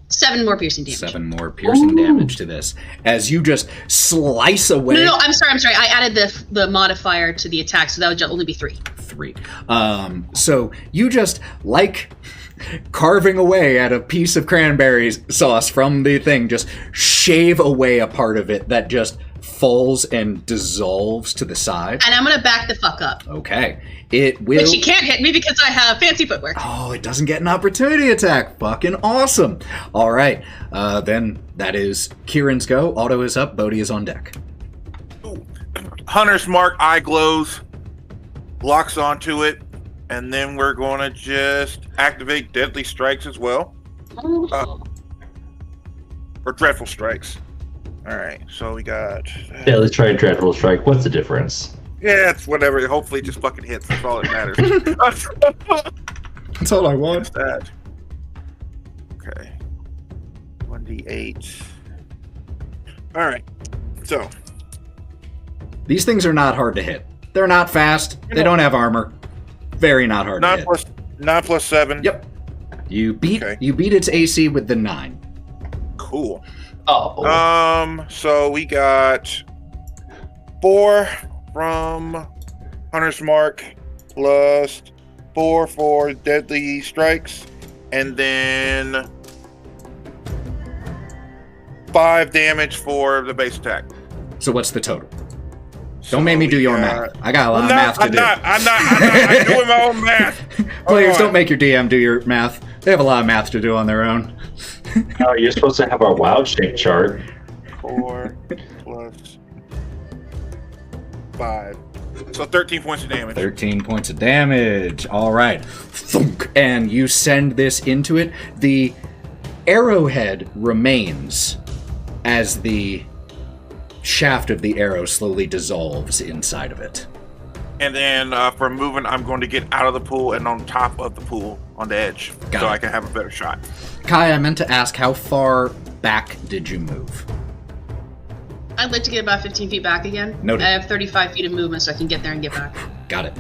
C: 7 more piercing damage.
G: 7 more piercing damage to this. As you just slice away.
C: No, I'm sorry. I added the modifier to the attack, so that would only be 3.
G: 3. So you just, like carving away at a piece of cranberry sauce from the thing, just shave away a part of it that just falls and dissolves to the side.
C: And I'm going to back the fuck up.
G: Okay. It will...
C: But she can't hit me because I have fancy footwear.
G: Oh, it doesn't get an opportunity attack. Fucking awesome. All right. Then that is Kieran's go. Otto is up. Bodie is on deck.
E: Hunter's Mark eye glows, locks onto it, and then we're going to just activate Deadly Strikes as well. Or Dreadful Strikes. All right, so we got...
D: Yeah, let's try Dreadful Strike. What's the difference?
E: Yeah, it's whatever. Hopefully it just fucking hits. That's all that matters.
G: That's all I want.
E: That. Okay. 1d8. All right, so...
G: These things are not hard to hit. They're not fast. They don't have armor. Very not hard to hit.
E: 9 plus 7.
G: Yep. You beat its AC with the 9.
E: Cool.
D: Oh.
E: So we got 4 from Hunter's Mark plus 4 for Deadly Strikes, and then 5 damage for the base attack.
G: So what's the total? Don't make me do your math. I got a lot of math to do.
E: I'm doing my own math.
G: Players, don't make your DM do your math. They have a lot of math to do on their own.
D: No, you're supposed to have our wild shape chart.
E: 4 plus 5. So 13 points of damage.
G: 13 points of damage. All right. Thunk. And you send this into it. The arrowhead remains as the shaft of the arrow slowly dissolves inside of it.
E: And then for moving, I'm going to get out of the pool and on top of the pool on the edge so I can have a better shot.
G: Kai, I meant to ask, how far back did you move?
C: I'd like to get about 15 feet back again.
G: Noted.
C: I have 35 feet of movement, so I can get there and get back.
G: Got it.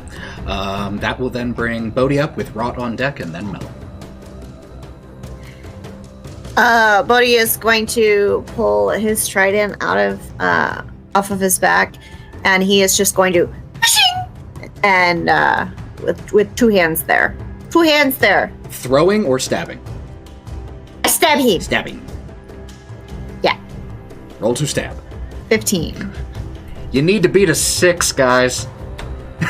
G: That will then bring Bodie up with Wraught on deck and then Melon.
B: Bodie is going to pull his trident out of off of his back, and he is just going to and with 2 hands there. 2 hands there.
G: Throwing or stabbing?
B: I stab him.
G: Stabbing.
B: Yeah.
G: Roll to stab.
B: 15.
G: You need to beat a 6, guys.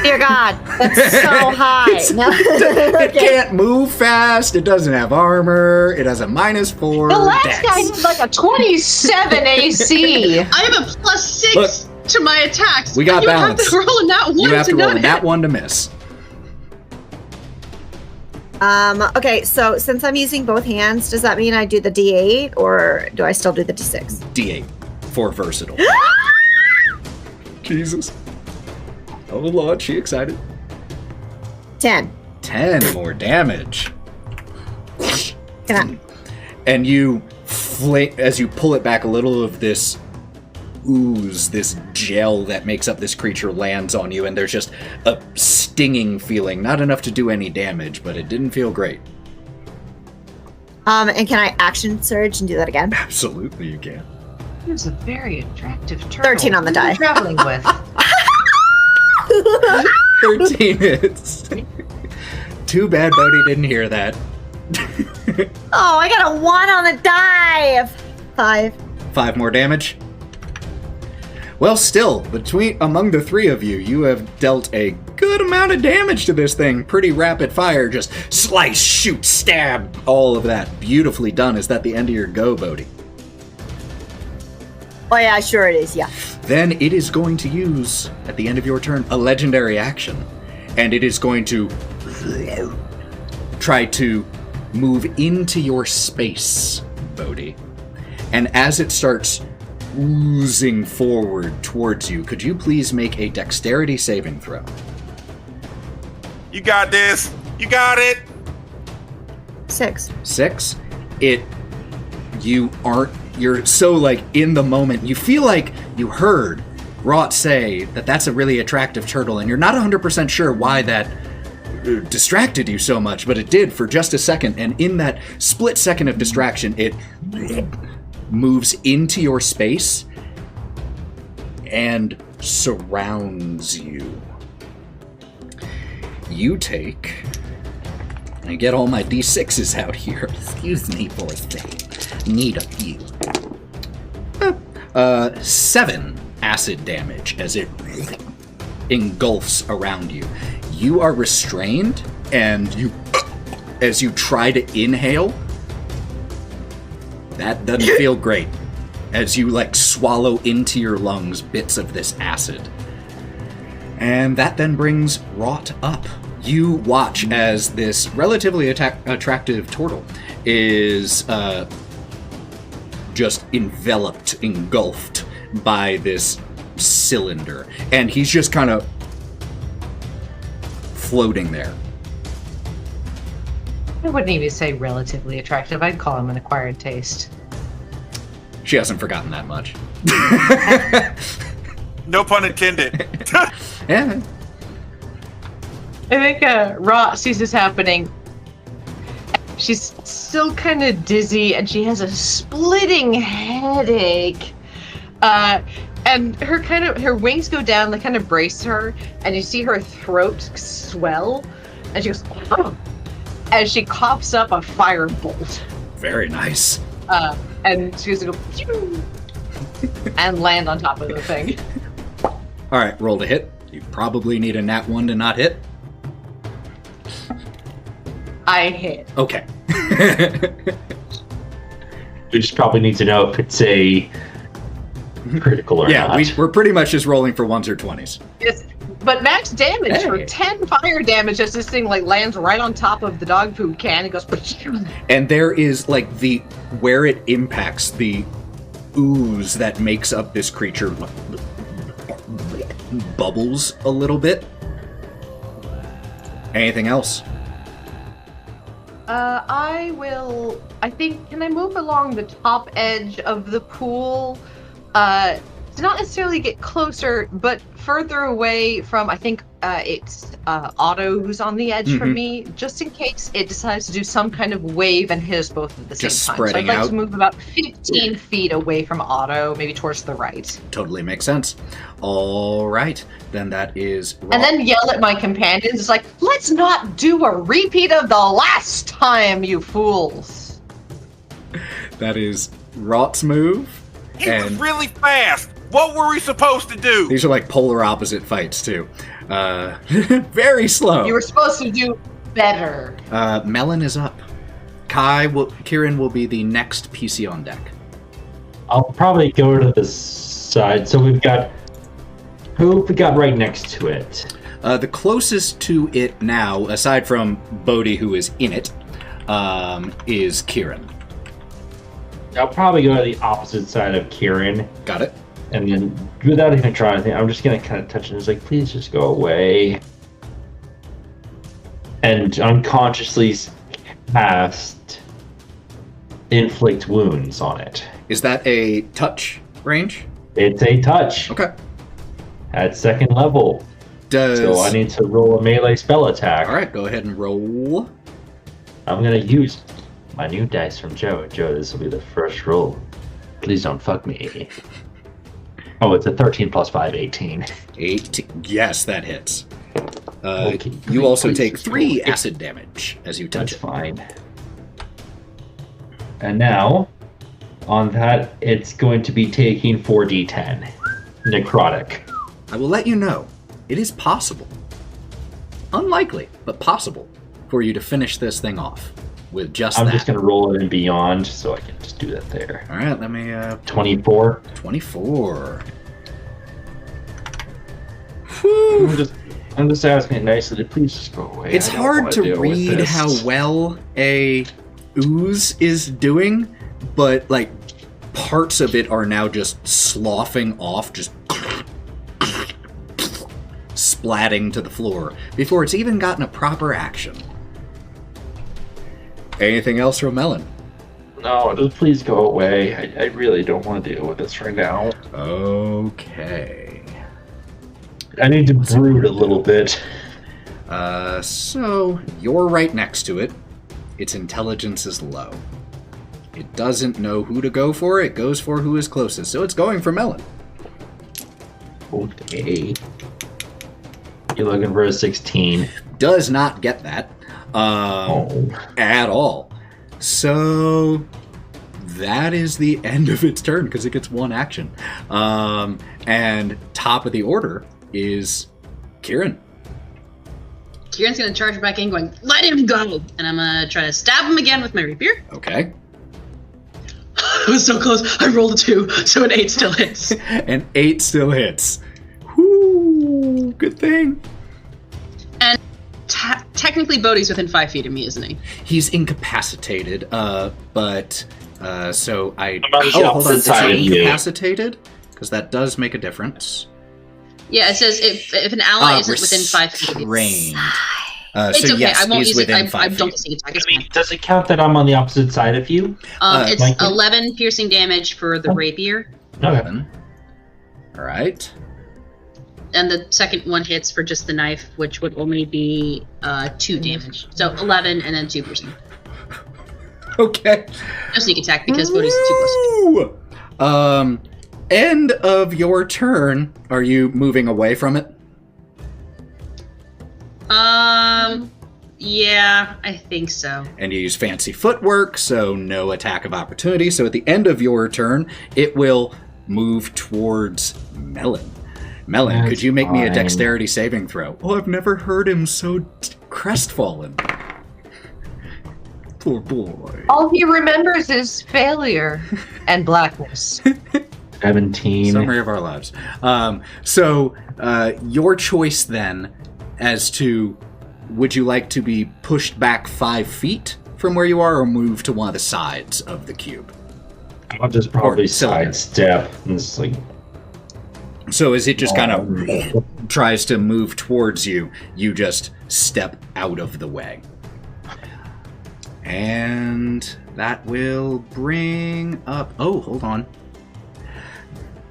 B: Dear God, that's so high.
G: It can't move fast. It doesn't have armor. It has a -4.
H: The last
G: dex.
H: guy had like a 27 AC.
C: I have a +6
G: Look,
C: to my attacks.
G: we got
C: you
G: balance.
C: have to roll a nat 1
G: You have to roll
C: not
G: a nat
C: hit.
G: 1 to miss.
B: Okay, so since I'm using both hands, does that mean I do the D8 or do I still do the D6?
G: D8 for versatile. Jesus. Oh Lord, she excited.
B: 10.
G: 10 more damage.
B: Can
G: And you as you pull it back, a little of this ooze, this gel that makes up this creature lands on you, and there's just a stinging feeling. Not enough to do any damage, but it didn't feel great.
B: and can I action surge and do that again?
G: Absolutely, you can.
H: He was a very attractive turtle.
B: 13 on the die.
H: Who were you traveling with.
G: 13 hits. Too bad Bodie didn't hear that.
B: Oh, I got a 1 on the die. 5.
G: 5 more damage. Well, still, among the three of you, you have dealt a good amount of damage to this thing. Pretty rapid fire, just slice, shoot, stab, all of that. Beautifully done. Is that the end of your go, Bodie?
B: Oh yeah, sure it is, yeah.
G: Then it is going to use, at the end of your turn, a legendary action. And it is going to try to move into your space, Bodie. And as it starts oozing forward towards you, could you please make a dexterity saving throw?
E: You got this. You got it.
B: 6.
G: 6. You're so like in the moment. You feel like you heard Wraught say that that's a really attractive turtle, and you're not 100% sure why that distracted you so much, but it did for just a second. And in that split second of distraction, it moves into your space and surrounds you. You take... I get all my D6s out here. Excuse me for a second. Need a few. 7 acid damage as it engulfs around you. You are restrained, and as you try to inhale, that doesn't feel great. As you swallow into your lungs bits of this acid. And that then brings Wraught up. You watch as this relatively attractive turtle is just engulfed by this cylinder. And he's just kind of floating there.
H: I wouldn't even say relatively attractive. I'd call him an acquired taste.
G: She hasn't forgotten that much.
E: No pun intended.
G: Yeah.
H: I think Wraught sees this happening. She's still kind of dizzy, and she has a splitting headache. And her wings go down, they kind of brace her, and you see her throat swell, and she goes, oh, as she coughs up a firebolt.
G: Very nice.
H: And she's gonna go, phew, and land on top of the thing.
G: All right, roll to hit. You probably need a nat 1 to not hit.
H: I hit.
G: Okay.
D: We just probably need to know if it's a critical or not.
G: Yeah, we're pretty much just rolling for 1s or 20s.
H: Yes, but max damage for
G: Hey.
H: 10 fire damage as this thing lands right on top of the dog food can. It goes,
G: And there is where it impacts the ooze that makes up this creature bubbles a little bit. Anything else?
H: can I move along the top edge of the pool? To not necessarily get closer, but further away from, I think it's Otto who's on the edge from me, just in case it decides to do some kind of wave and hit us both at the
G: Just
H: same time. So I'd
G: spreading
H: like
G: out.
H: to move about 15 feet away from Otto, maybe towards the right.
G: Totally makes sense. All right, then that is Wraught.
H: And then yell at my companions. It's like, let's not do a repeat of the last time, you fools.
G: That is Wraught's move.
E: He was
G: And
E: really fast. What were we supposed to do?
G: These are like polar opposite fights, too. Very slow.
H: You were supposed to do better.
G: Melon is up. Kieren will be the next PC on deck.
D: I'll probably go to the side. So we've got... Who we got right next to it?
G: The closest to it now, aside from Bodie, who is in it, is Kieren.
D: I'll probably go to the opposite side of Kieren.
G: Got it?
D: And then, without even trying to, I'm just going to kind of touch it. It's like, please just go away. And unconsciously cast inflict wounds on it.
G: Is that a touch range?
D: It's a touch.
G: Okay.
D: At second level. So I need to roll a melee spell attack.
G: All right, go ahead and roll.
D: I'm going to use my new dice from Joe. Joe, this will be the first roll. Please don't fuck me. Oh, it's a 13 plus 5, 18.
G: 18. Yes, that hits.
D: Okay,
G: you also take
D: please
G: 3
D: roll.
G: acid damage as you touch
D: That's
G: it.
D: fine. And now, on that, it's going to be taking 4d10. Necrotic.
G: I will let you know, it is possible, unlikely, but possible, for you to finish this thing off with just
D: I'm
G: that.
D: just going to roll it in beyond, so I can just do that there.
G: All right, let me...
D: 24.
G: 24. Whew.
D: I'm just asking it nicely to please just go away.
G: It's
D: I don't
G: hard
D: wanna
G: to
D: deal with
G: read
D: this.
G: how well a ooze is doing, but like parts of it are now just sloughing off, just splatting to the floor before it's even gotten a proper action. Anything else from Melon?
D: No, just please go away. I really don't want to deal with this right now.
G: Okay.
D: I need to brood a little bit.
G: So you're right next to it. Its intelligence is low. It doesn't know who to go for. It goes for who is closest. So it's going for Melon.
D: Okay. You're looking for a 16.
G: Does not get that at all. So that is the end of its turn because it gets one action. And top of the order is Kieren.
C: Kieran's gonna charge back in, going, "Let him go!" And I'm gonna try to stab him again with my rapier.
G: Okay.
C: It was so close. I rolled a 2, so an 8 still hits.
G: And 8 still hits. Whoo! Good thing.
C: And technically, Bodie's within 5 feet of me, isn't he?
G: He's incapacitated, but so I.
D: I'm on the
G: hold on.
D: opposite
G: Is
D: side of
G: he
D: you.
G: incapacitated? Because that does make a difference.
C: Yeah, it says if an ally isn't within 5 feet.
G: Restrained.
C: It's
G: So
C: okay.
G: yes,
C: I won't
G: he's
C: use it.
G: within
C: I
G: 5
C: don't
G: feet.
C: see attack.
D: I mean, does it count that I'm on the opposite side of you?
C: It's
D: Mikey?
C: 11 piercing damage for the rapier,
D: Okay.
G: All right.
C: and the second one hits for just the knife, which would only be 2 damage. So 11 and then 2 piercing.
G: Okay.
C: No sneak attack because Bodie's too close to me.
G: End of your turn. Are you moving away from it?
C: Yeah, I think so.
G: And you use fancy footwork, so no attack of opportunity. So at the end of your turn, it will move towards Melon. Melon,
D: That's
G: could you make me a
D: fine.
G: dexterity saving throw? Oh, I've never heard him so crestfallen. Poor boy.
H: All he remembers is failure and blackness.
D: 17.
G: Summary of our lives. So your choice then as to would you like to be pushed back 5 feet from where you are or move to one of the sides of the cube?
D: I'll just probably
G: Or cylinder.
D: sidestep. And it's like,
G: So as it just kind of tries to move towards you, you just step out of the way. And that will bring up... Oh, hold on.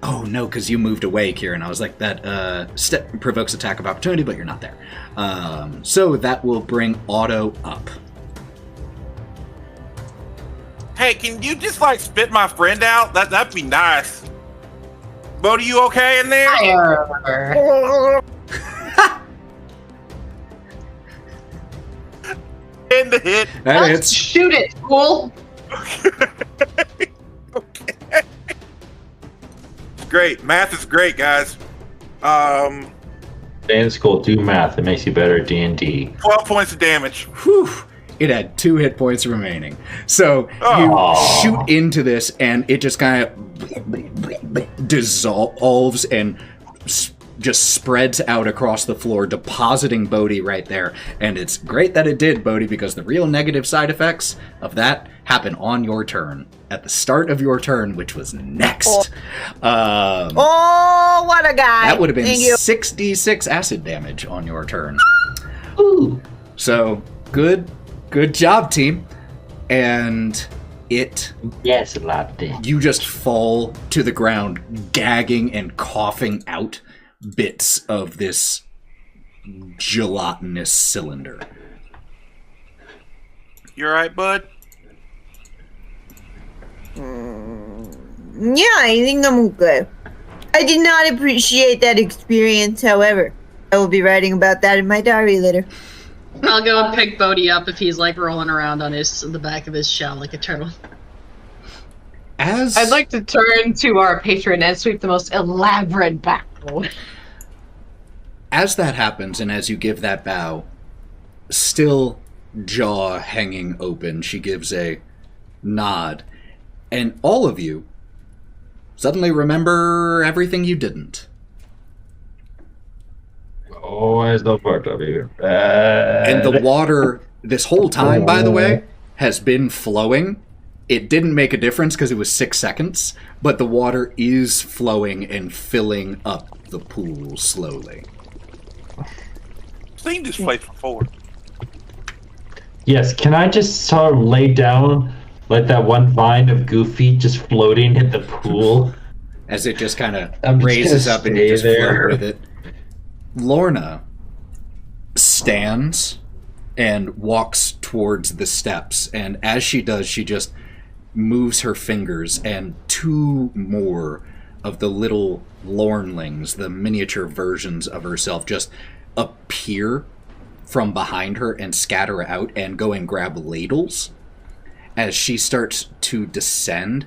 G: Oh, no, because you moved away, Kieren. I was like, that step provokes attack of opportunity, but you're not there. So that will bring Otto up.
E: Hey, can you just like spit my friend out? That'd be nice. Bodie, you okay in there?
H: Fire.
E: In the hit.
G: That
H: Let's
G: hits.
H: shoot it, fool.
E: great. Math is great, guys.
D: Stay in school, do math. It makes you better at D&D.
E: 12 points of damage.
G: Whew. It had 2 hit points remaining. So you shoot into this, and it just kind of dissolves and just spreads out across the floor, depositing Bodie right there. And it's great that it did, Bodie, because the real negative side effects of that happen on your turn. At the start of your turn, which was next.
B: Oh, what a guy.
G: That would have been 6d6 acid damage on your turn.
D: Ooh.
G: So, good job, team. And
D: Yes, a lot did.
G: you just fall to the ground, gagging and coughing out bits of this gelatinous cylinder.
E: You alright, bud?
B: Yeah, I think I'm good. I did not appreciate that experience, however. I will be writing about that in my diary later.
C: I'll go and pick Bodie up if he's like rolling around on the back of his shell like a turtle.
H: I'd like to turn to our patron and sweep the most elaborate bow.
G: As that happens, and as you give that bow, still jaw hanging open, she gives a nod. And all of you suddenly remember everything you didn't.
D: Always the part of you.
G: And the water, this whole time, by the way, has been flowing. It didn't make a difference because it was 6 seconds, but the water is flowing and filling up the pool slowly.
E: Seen this place before.
D: Yes, can I just sort of lay down like that one vine of Goofy just floating in the pool?
G: As it just kind of
D: I'm just
G: raises
D: gonna
G: up and you
D: stay
G: just
D: there.
G: float with it. Lorna stands and walks towards the steps, and as she does, she just moves her fingers, and 2 more of the little Lornlings, the miniature versions of herself, just appear from behind her and scatter out and go and grab ladles as she starts to descend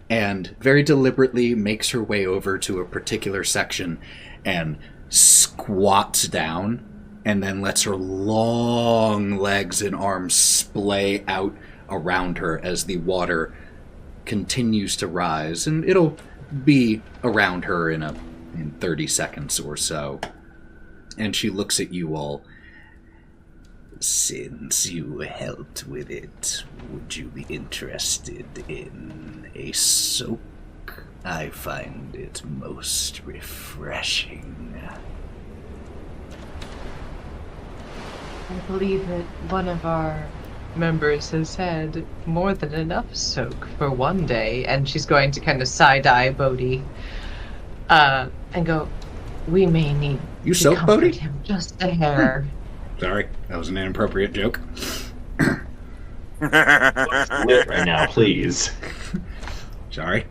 G: and very deliberately makes her way over to a particular section and squats down and then lets her long legs and arms splay out around her as the water continues to rise, and it'll be around her in 30 seconds or so. And she looks at you all. Since you helped with it, would you be interested in a soak? I find it most refreshing.
H: I believe that one of our members has had more than enough soak for one day, and she's going to kind of side-eye Bodie and go, we may need
G: You
H: to
G: soak,
H: comfort
G: Bodie?
H: him just a hair.
G: Sorry, that was an inappropriate joke.
D: Right now, please.
G: Sorry.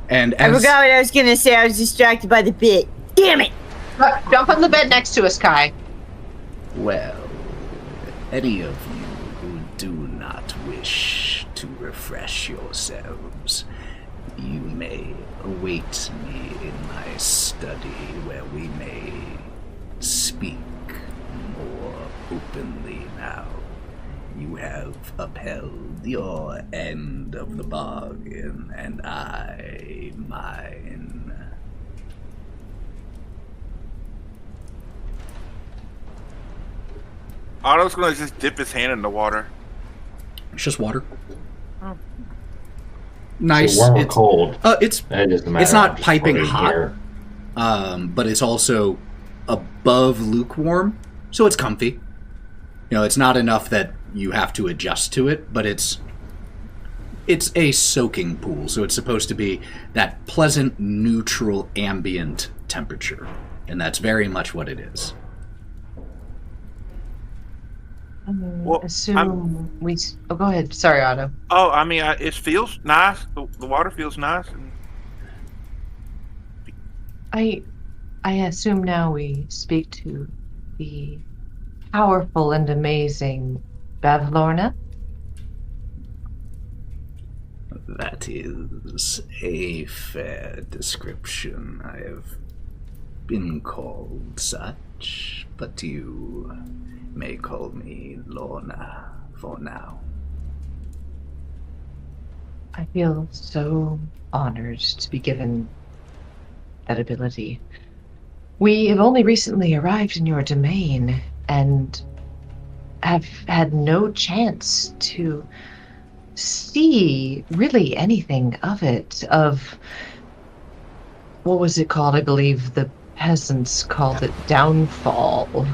G: And
B: I
G: as
B: forgot what I was going to say. I was distracted by the bit. Damn it!
H: Jump on the bed next to us, Kai.
F: Well, any of you who do not wish to refresh yourselves, you may await me in my study where we may speak more openly now. You have upheld your end of the bargain, and I mine.
E: Otto's gonna just dip his hand in the water.
G: it's just water. Nice.
D: So warm or
G: It's
D: cold?
G: it's
D: That doesn't matter.
G: it's not
D: I'm just
G: piping
D: floating
G: hot.
D: here.
G: But it's also above lukewarm, so it's comfy. You know, it's not enough that you have to adjust to it, but it's a soaking pool, so it's supposed to be that pleasant, neutral, ambient temperature, and that's very much what it is.
E: Well,
H: Assume we... Oh, go ahead. Sorry, Otto.
E: Oh, I mean, it feels nice. The water feels nice. And
H: I assume now we speak to the powerful and amazing Bavlorna.
F: That is a fair description. I have been called such, but you may call me Lorna for now.
H: I feel so honored to be given that ability. We have only recently arrived in your domain and have had no chance to see really anything of it, of what was it called? I believe the peasants called it downfall.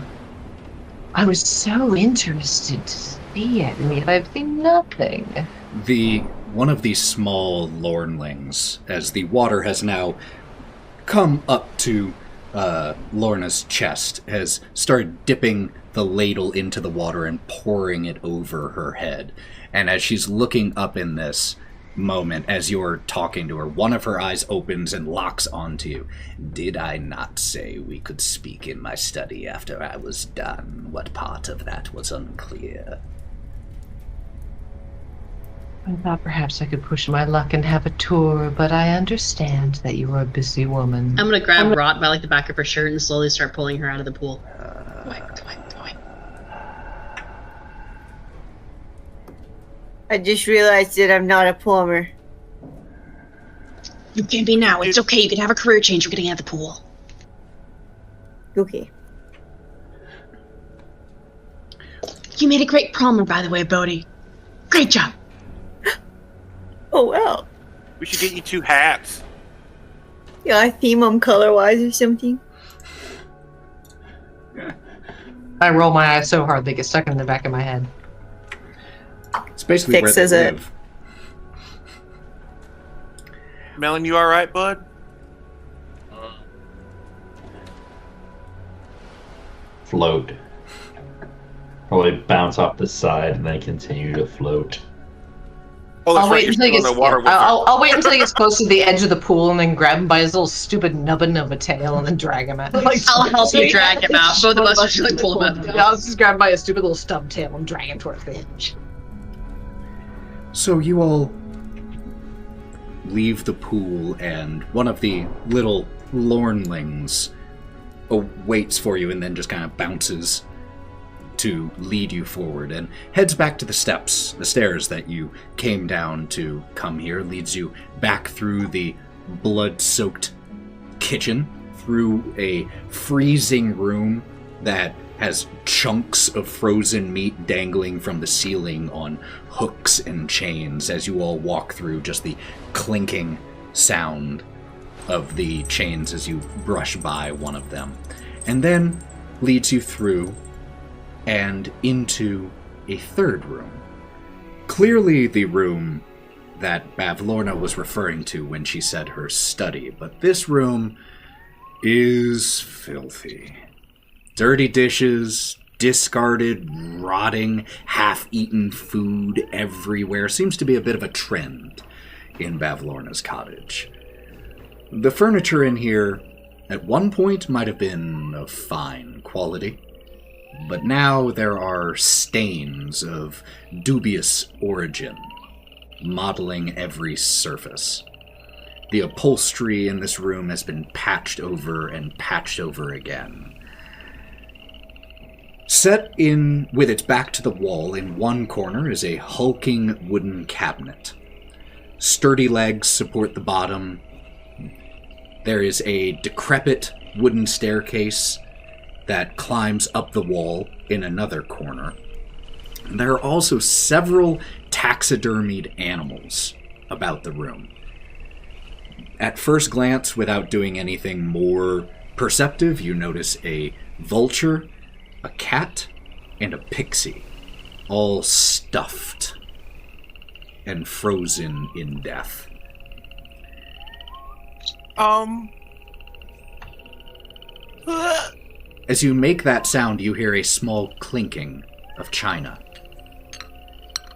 H: I was so interested to see it, and yet I've seen nothing.
G: One of these small Lornlings, as the water has now come up to Lorna's chest, has started dipping the ladle into the water and pouring it over her head. And as she's looking up in this moment, as you're talking to her, one of her eyes opens and locks onto you.
F: Did I not say we could speak in my study after I was done? What part of that was unclear?
H: I thought perhaps I could push my luck and have a tour, but I understand that you are a busy woman.
C: I'm gonna grab Wraught by the back of her shirt and slowly start pulling her out of the pool. Go ahead.
B: I just realized that I'm not a plumber.
C: You can be now. It's okay. You can have a career change for getting out of the pool.
B: Okay.
C: You made a great plumber, by the way, Bodie. Great job.
B: Oh, well.
E: We should get you 2 hats.
B: Yeah, I theme them color-wise or something.
H: I roll my eyes so hard they get stuck in the back of my head.
G: It's basically
B: Fixes
G: where they
B: it.
G: live.
E: Melon, you alright, bud?
D: Float. Probably bounce off the side and then continue to float.
E: Oh, that's
H: I'll
E: right.
H: wait
E: You're
H: until he
E: still in
H: gets.
E: the water with her.
H: I'll wait until he gets close to the edge of the pool and then grab him by his little stupid nubbin of a tail and then drag him out.
C: I'll help you drag him out. Both of us will just pull him out.
H: Yeah, I'll just grab him by his stupid little stub tail and drag him towards the edge.
G: So you all leave the pool, and one of the little Lornlings waits for you and then just kind of bounces to lead you forward and heads back to the stairs that you came down to come here, leads you back through the blood-soaked kitchen, through a freezing room that has chunks of frozen meat dangling from the ceiling on hooks and chains as you all walk through, just the clinking sound of the chains as you brush by one of them. And then leads you through and into a third room. Clearly the room that Bavlorna was referring to when she said her study, but this room is filthy. Dirty dishes, discarded, rotting, half-eaten food everywhere. Seems to be a bit of a trend in Bavlorna's cottage. The furniture in here at one point might have been of fine quality, but now there are stains of dubious origin mottling every surface. The upholstery in this room has been patched over and patched over again. Set in with its back to the wall in one corner is a hulking wooden cabinet. Sturdy legs support the bottom. There is a decrepit wooden staircase that climbs up the wall in another corner. There are also several taxidermied animals about the room. At first glance, without doing anything more perceptive, you notice a vulture, a cat, and a pixie, all stuffed and frozen in death. As you make that sound, you hear a small clinking of china,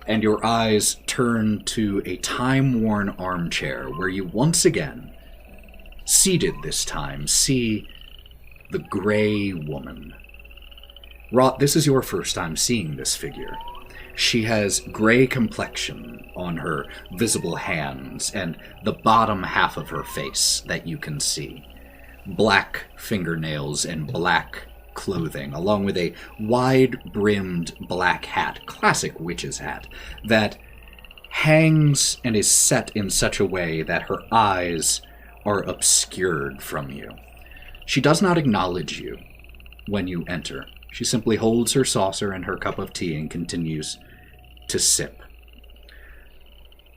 G: and your eyes turn to a time-worn armchair where you once again, seated this time, see the Grey Woman. Wraught, this is your first time seeing this figure. She has gray complexion on her visible hands and the bottom half of her face that you can see. Black fingernails and black clothing, along with a wide-brimmed black hat, classic witch's hat, that hangs and is set in such a way that her eyes are obscured from you. She does not acknowledge you when you enter. She simply holds her saucer and her cup of tea and continues to sip.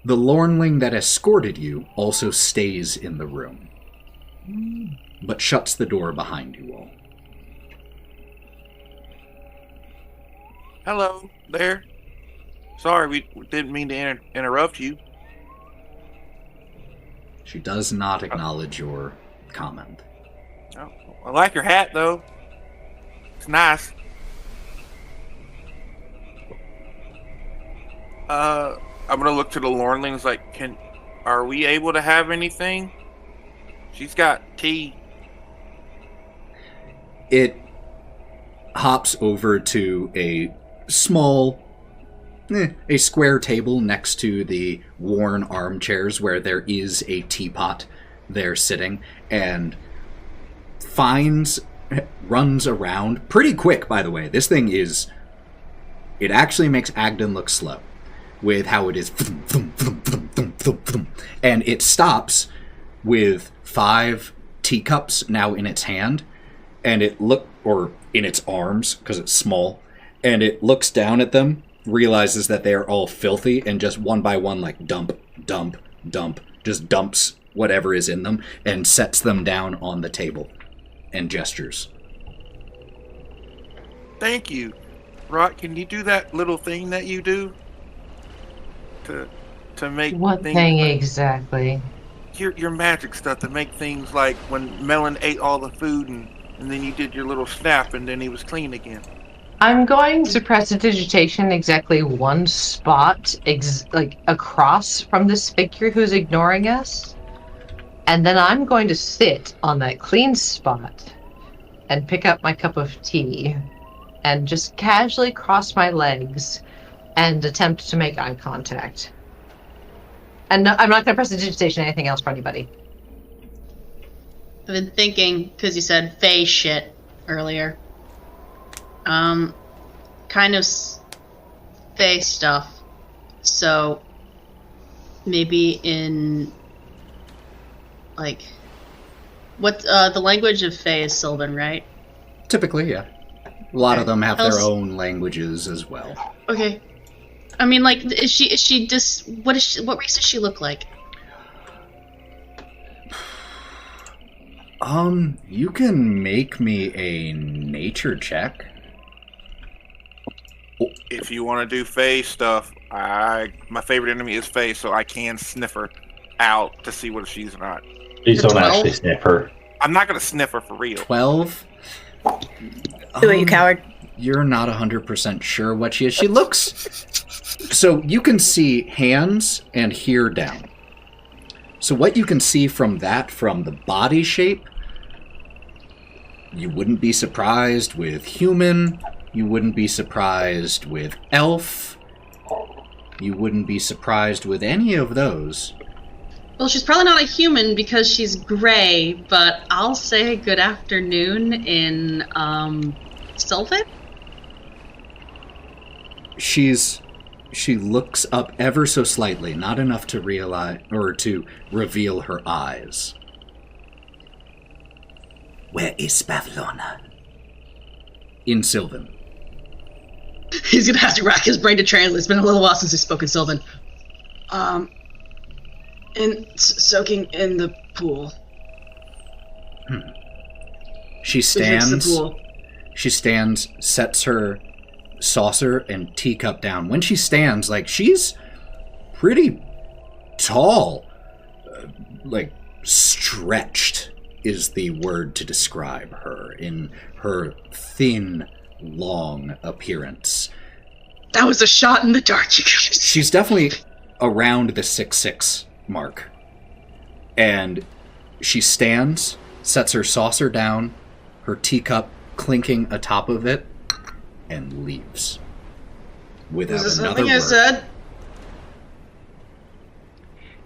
G: The Lornling that escorted you also stays in the room, but shuts the door behind you all.
E: Hello there. Sorry, we didn't mean to interrupt you.
G: She does not acknowledge your comment.
E: Oh, I like your hat, though. It's nice. I'm gonna look to the Lornlings like, are we able to have anything? She's got tea.
G: It hops over to a small, a square table next to the worn armchairs where there is a teapot there sitting, and runs around pretty quick, by the way. This thing it actually makes Agdon look slow with how it is, and it stops with 5 teacups now in its hand, and or in its arms, because it's small, and it looks down at them, realizes that they are all filthy, and just one by one, like, dump, just dumps whatever is in them, and sets them down on the table, and gestures.
E: Thank you. Wraught, can you do that little thing that you do? To make
H: What
E: things
H: thing
E: like,
H: exactly?
E: Your magic stuff to make things like when Melon ate all the food and then you did your little snap and then he was clean again.
H: I'm going to prestidigitation exactly one spot, across from this figure who's ignoring us. And then I'm going to sit on that clean spot and pick up my cup of tea and just casually cross my legs and attempt to make eye contact. And no, I'm not going to prestidigitation anything else for anybody.
C: I've been thinking, because you said Fey shit earlier. Kind of Fey stuff. So, maybe in, like, what, the language of Fey is Sylvan, right?
G: Typically, yeah. A lot of them have their own languages as well.
C: Okay. I mean, like, is she just, what race does she look like?
G: You can make me a nature check.
E: If you want to do Fae stuff, my favorite enemy is Fae, so I can sniff her out to see what she's not.
D: Please don't actually sniff her.
E: I'm not going to sniff her for real.
G: 12?
B: Do it, you coward.
G: You're not 100% sure what she is. She looks... So you can see hands and hear down. So what you can see from the body shape, you wouldn't be surprised with human, you wouldn't be surprised with elf, you wouldn't be surprised with any of those.
C: Well, she's probably not a human because she's gray, but I'll say good afternoon in, Sylvan?
G: She looks up ever so slightly, not enough to realize or to reveal her eyes.
F: Where is Bavlorna?
G: In Sylvan.
C: He's gonna have to rack his brain to translate. It's been a little while since he's spoken Sylvan. Soaking in the pool.
G: She stands. She stands, sets her saucer and teacup down. When she stands, like, she's pretty tall. Like, stretched is the word to describe her in her thin, long appearance.
C: That was a shot in the dark, you guys.
G: She's definitely around the 6'6" mark. And she stands, sets her saucer down, her teacup clinking atop of it, and leaves.
A: without
C: Was this
A: another
C: something I
A: word.
C: said?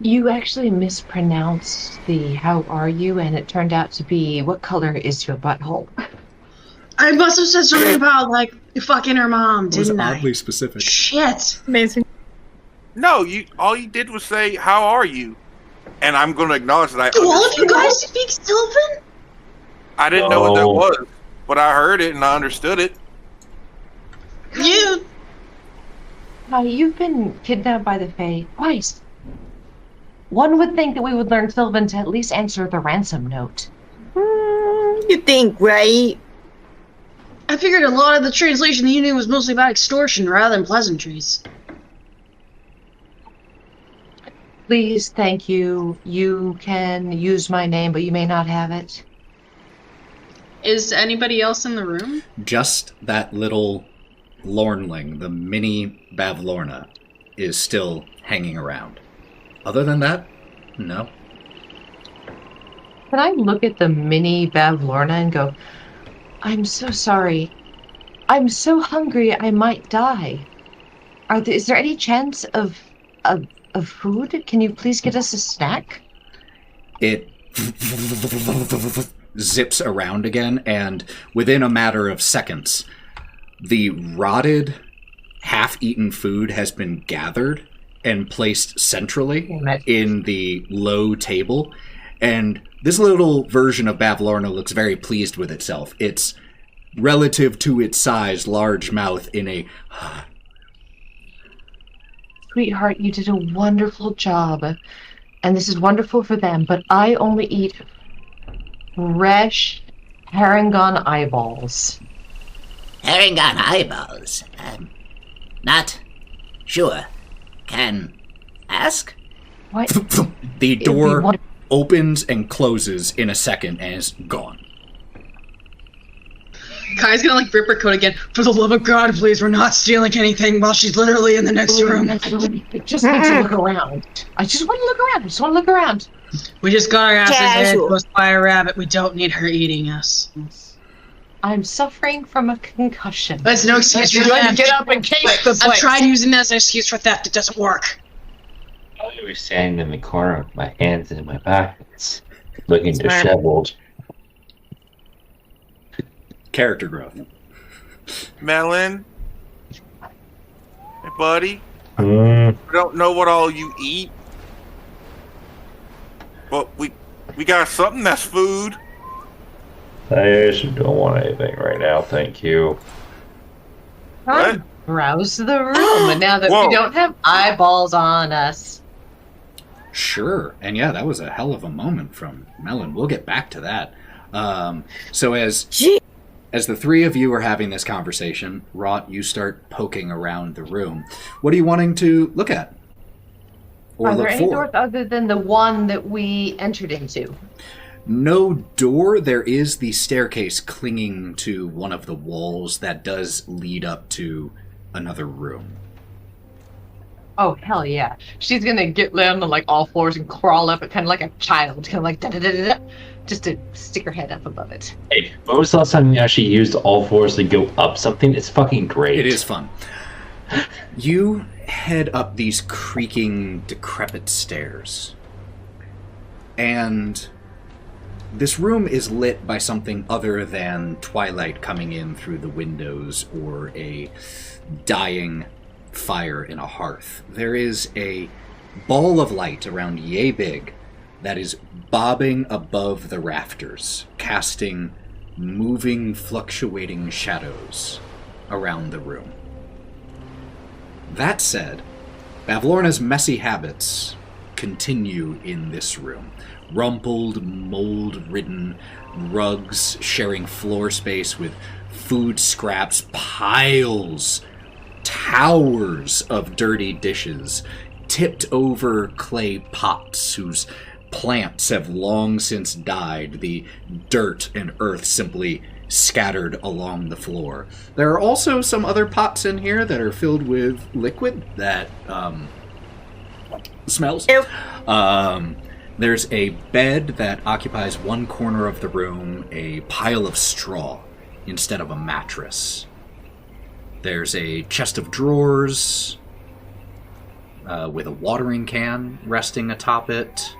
H: You actually mispronounced the "how are you," and it turned out to be "what color is your butthole?"
C: I must have said something about, like, fucking her mom,
A: It was
C: didn't I?
A: oddly specific.
C: Shit.
B: Amazing.
E: No, all you did was say, "How are you?" And I'm going to acknowledge that I
C: Do all of you
E: understood.
C: guys speak Sylvan?
E: I didn't know what that
D: No.
E: was, but I heard it and I understood it.
C: You.
H: You've been kidnapped by the Fae twice. One would think that we would learn Sylvan to at least answer the ransom note.
B: You think, right?
C: I figured a lot of the translation you knew was mostly about extortion rather than pleasantries.
H: Please, thank you. You can use my name, but you may not have it.
C: Is anybody else in the room?
A: Just that little Lornling, the mini Bavlorna, is still hanging around. Other than that, no.
H: Can I look at the mini Bavlorna and go, I'm so sorry. I'm so hungry I might die. Is there any chance of food? Can you please get us a snack?
A: It zips around again, and within a matter of seconds, the rotted, half-eaten food has been gathered and placed centrally in the low table. And this little version of Bavlorna looks very pleased with itself. It's relative to its size, large mouth in a...
H: Sweetheart, you did a wonderful job. And this is wonderful for them, but I only eat fresh herringon eyeballs.
F: Herringon eyeballs? Not sure. Can ask?
H: What?
A: The
H: It would be
A: door
H: wonderful.
A: opens and closes in a second and is gone.
C: Kai's gonna, like, rip her coat again. For the love of God, please, we're not stealing anything while she's literally in the next room.
H: I just need to look around. I just want to look around. I just want to look around.
C: We just got our asses handed
B: Casual.
C: to us by a rabbit. We don't need her eating us.
H: I'm suffering from a concussion.
C: That's no excuse for
H: You're going to
C: theft.
H: get up and case the
C: I've
H: place.
C: tried using that as an excuse for theft. It doesn't work.
D: I was standing in the corner with my hands in my pockets, looking
B: Smart.
D: disheveled.
A: Character growth.
E: Melon, hey buddy,
D: Mm,
E: I don't know what all you eat, but we got something that's food.
D: I actually don't want anything right now, thank you.
E: What?
H: Browse the room, and now that
E: Whoa.
H: we don't have eyeballs on us.
A: Sure. And yeah, that was a hell of a moment from Melon. We'll get back to that. So
B: Gee.
A: as the three of you are having this conversation, Wraught, you start poking around the room. What are you wanting to look at? Or
H: Are there
A: look
H: any
A: for?
H: doors other than the one that we entered into?
A: No door. There is the staircase clinging to one of the walls that does lead up to another room.
H: Oh, hell yeah. She's gonna get down on like all fours and crawl up it kind of like a child, kind of like da-da-da-da-da, just to stick her head up above it.
D: Hey, when was the last time you actually used all fours to go up something? It's fucking great.
A: It is fun. You head up these creaking, decrepit stairs. And this room is lit by something other than twilight coming in through the windows or a dying fire in a hearth. There is a ball of light around yay big that is bobbing above the rafters, casting moving, fluctuating shadows around the room. That said, Bavlorna's messy habits continue in this room. Rumpled, mold-ridden rugs sharing floor space with food scraps, piles, towers of dirty dishes, tipped over clay pots whose plants have long since died, the dirt and earth simply scattered along the floor. There are also some other pots in here that are filled with liquid that smells.
B: Ew.
A: There's a bed that occupies one corner of the room, a pile of straw instead of a mattress.
G: There's a chest of drawers with a watering can resting atop it.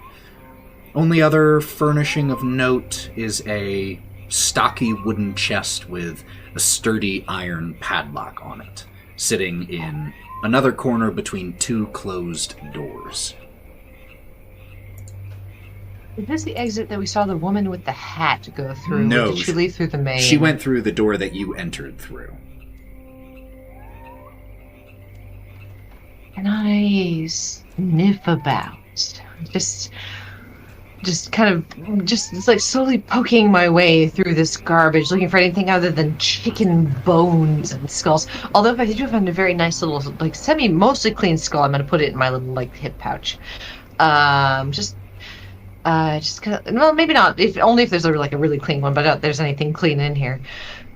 G: Only other furnishing of note is a stocky wooden chest with a sturdy iron padlock on it, sitting in another corner between two closed doors.
H: Is this the exit that we saw the woman with the hat go through?
G: No.
H: Or did she leave through the main?
G: She went through the door that you entered through.
H: Can I sniff about? Just it's like slowly poking my way through this garbage, looking for anything other than chicken bones and skulls. Although if I do find a very nice little, like, mostly clean skull, I'm going to put it in my little, like, hip pouch. Just kind of, well, maybe not, only if there's a really clean one, but I doubt there's anything clean in here.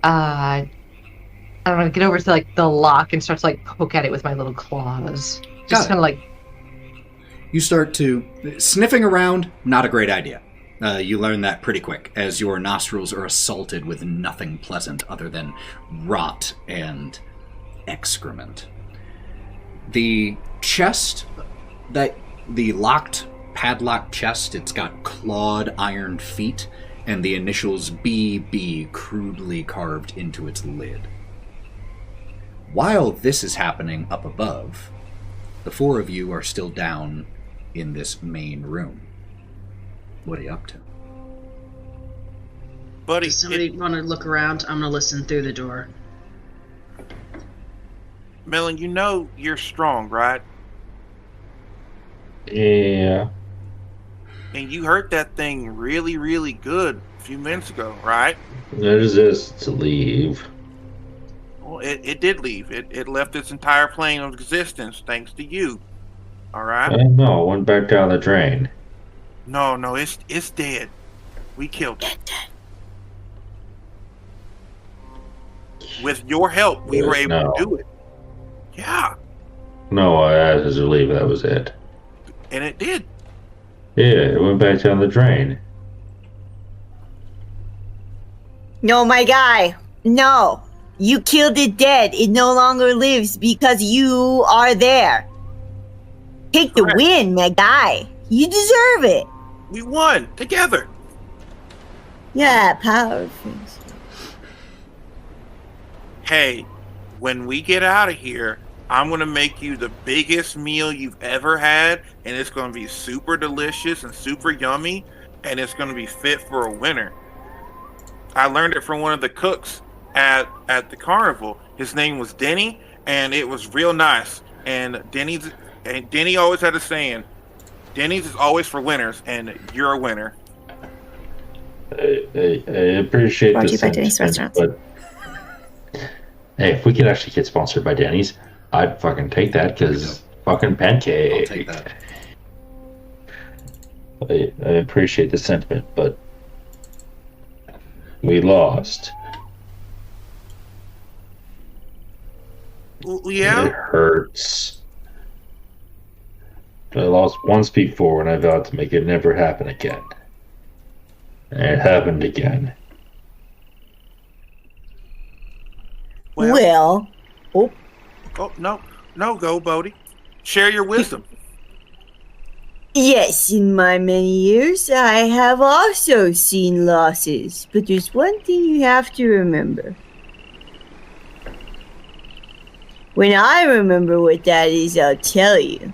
H: I don't know, get over to, like, the lock and start to, like, poke at it with my little claws. Just kind of like...
G: You start to... Sniffing around, not a great idea. You learn that pretty quick, as your nostrils are assaulted with nothing pleasant other than rot and excrement. The chest, the locked, padlocked chest, it's got clawed iron feet, and the initials BB crudely carved into its lid. While this is happening up above, the four of you are still down in this main room. What are you up to?
E: Buddy,
C: Does somebody want to look around? I'm going to listen through the door.
E: Melon, you know you're strong, right?
D: Yeah.
E: And you hurt that thing really, really good a few minutes ago, right?
D: There's this to leave.
E: Well, it did leave. It left its entire plane of existence thanks to you. All right?
D: No, it went back down the drain.
E: No, it's dead. We killed it. With your help, we were able to do it. Yeah.
D: No, I asked to leave. That was it.
E: And it did.
D: Yeah, it went back down the drain.
B: No, my guy. No. You killed it dead. It no longer lives because you are there. Take the win, my guy. You deserve it.
E: We won together.
B: Yeah, powerful.
E: Hey, when we get out of here, I'm going to make you the biggest meal you've ever had, and it's going to be super delicious and super yummy, and it's going to be fit for a winner. I learned it from one of the cooks at the carnival. His name was Denny, and it was real nice. And Denny always had a saying, Denny's is always for winners, and you're a winner.
D: I appreciate
B: Brought
D: the
B: to you by Denny's
D: sentiment,
B: Restaurants.
D: but hey, if we could actually get sponsored by Denny's, I'd fucking take that, because fucking pancake.
G: I'll take that.
D: I appreciate the sentiment, but we lost.
E: Well, yeah?
D: It hurts. I lost once before, and I vowed to make it never happen again. And it happened again.
B: Well.
E: Oh, no, go, Bodie. Share your wisdom.
B: Yes, in my many years, I have also seen losses. But there's one thing you have to remember. When I remember what that is, I'll tell you.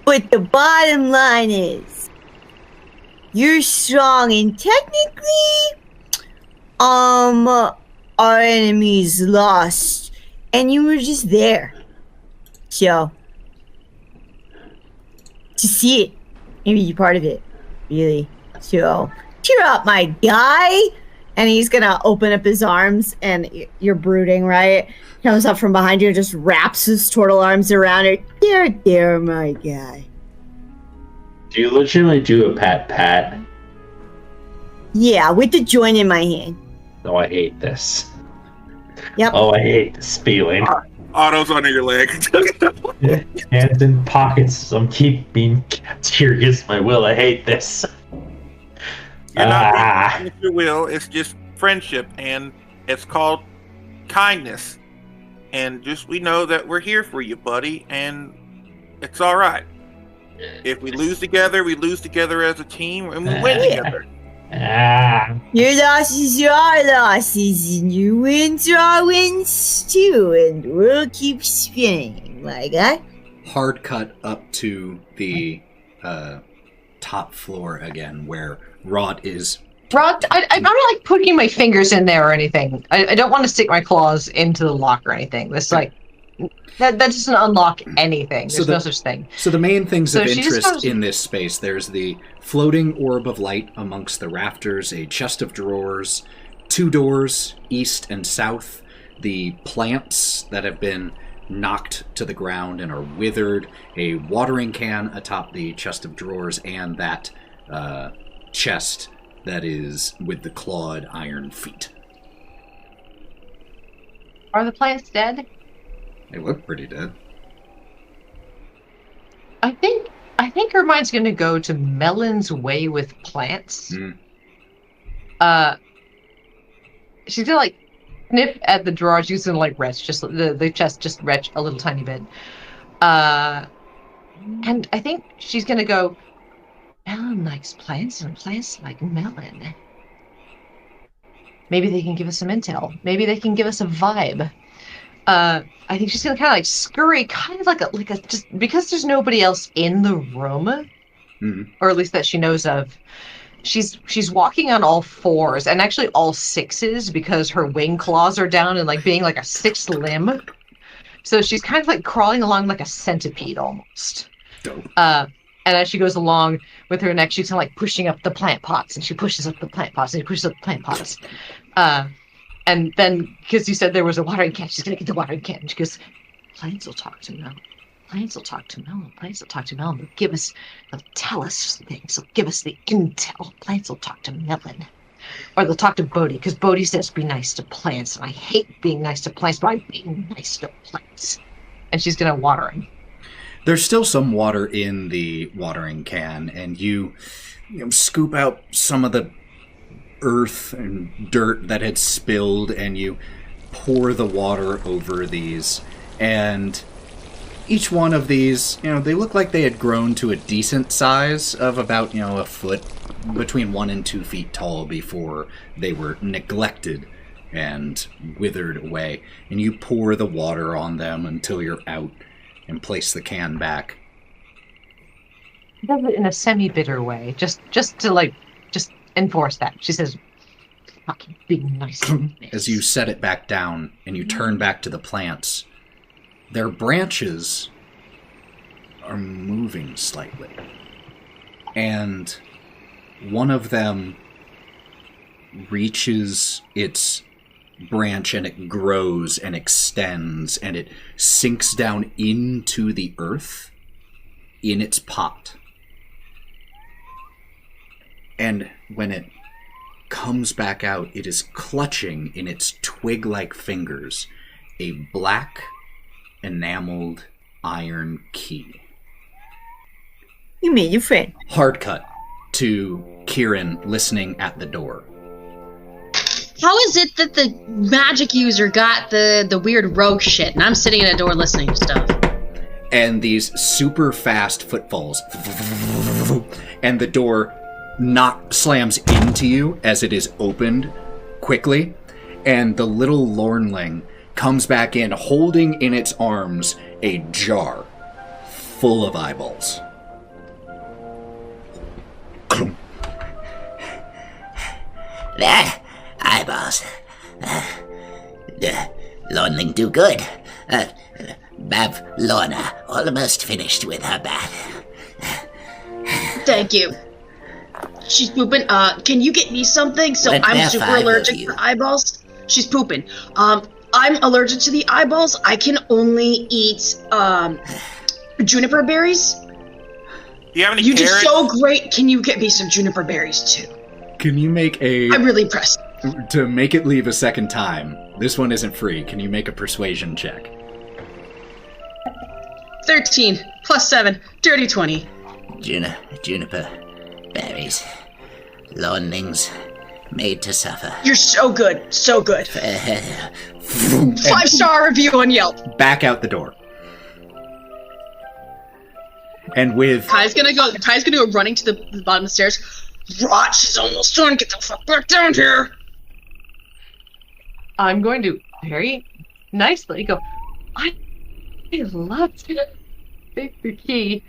B: But the bottom line is, you're strong and technically, our enemy's lost, and you were just there. So, to see it, maybe you're part of it, really. So, cheer up, my guy. And he's gonna open up his arms, and you're brooding, right? Comes up from behind you and just wraps his turtle arms around it. There, my guy.
D: Do you legitimately do a pat?
B: Yeah, with the joint in my hand.
D: Oh, I hate this.
B: Yep.
D: Oh, I hate this feeling.
E: Otto's under your leg.
D: Hands in pockets. I'm keep being kept here against my will. I hate this.
E: You're not being against your will. It's just friendship, and it's called kindness. And just we know that we're here for you, buddy, and it's all right. If we lose together, we lose together as a team, and we win together.
B: Your losses are our losses, and your wins are our wins too, and the world keeps spinning like that.
G: Hard cut up to the top floor again, where Wraught is.
H: Wraught, I'm not like poking my fingers in there or anything. I don't want to stick my claws into the lock or anything. This like that doesn't unlock anything. There's no such thing.
G: So the main things of interest in this space, there's the floating orb of light amongst the rafters, a chest of drawers, 2 doors, east and south, the plants that have been knocked to the ground and are withered, a watering can atop the chest of drawers, and that chest that is with the clawed iron feet.
H: Are the plants dead?
G: They look pretty dead.
H: I think her mind's gonna go to Melon's way with plants. She's gonna like sniff at the drawer. She's gonna like retch, just the chest, just retch a little tiny bit. And I think she's gonna go, Melon likes plants and plants like Melon. Maybe they can give us some intel. Maybe they can give us a vibe. I think she's gonna kind of like scurry, kind of like a just because there's nobody else in the room, or at least that she knows of. She's walking on all 4s and actually all 6s because her wing claws are down and like being like a 6th limb. So she's kind of like crawling along like a centipede almost.
G: Dope.
H: And as she goes along with her neck, she's kind of like pushing up the plant pots, and she pushes up the plant pots, and she pushes up the plant pots. And then, because you said there was a watering can, she's going to get the watering can. She goes, plants will talk to Melon. Plants will talk to Melon. Plants will talk to Melon. They'll tell us things. They'll give us the intel. Plants will talk to Melon. Or they'll talk to Bodie, because Bodie says be nice to plants. And I hate being nice to plants, but I'm being nice to plants. And she's going to water him.
G: There's still some water in the watering can, and you scoop out some of the earth and dirt that had spilled, and you pour the water over these. And each one of these, they look like they had grown to a decent size of about, a foot, between 1 and 2 feet tall before they were neglected and withered away. And you pour the water on them until you're out and place the can back.
H: She does it in a semi-bitter way, just to enforce that. She says, fucking be nice.
G: As you set it back down and you turn back to the plants, their branches are moving slightly. And one of them reaches its branch and it grows and extends and it sinks down into the earth in its pot. And when it comes back out, it is clutching in its twig-like fingers a black enameled iron key.
B: You made your friend.
G: Hard cut to Kieren listening at the door.
C: How is it that the magic user got the weird rogue shit, and I'm sitting at a door listening to stuff?
G: And these super fast footfalls, and the door slams into you as it is opened quickly, and the little Lornling comes back in holding in its arms a jar full of eyeballs.
F: There, eyeballs. Lornling do good. Bavlorna almost finished with her bath.
C: Thank you. She's pooping. Can you get me something? So I'm super allergic to eyeballs. She's pooping. I'm allergic to the eyeballs. I can only eat juniper berries.
E: Do you have any
C: You
E: carrots?
C: do so great. Can you get me some juniper berries too?
G: Can you make
C: I'm really impressed.
G: To make it leave a second time, this one isn't free. Can you make a persuasion check?
C: 13 plus 7, dirty 20.
F: Juniper berries. Lornlings Made to suffer.
C: You're so good. So good. 5-star review on Yelp.
A: Back out the door. And with...
C: Ty's gonna go running to the bottom of the stairs. Wraught, she's almost done. Get the fuck back down here.
H: I'm going to very nicely go, I love to take the key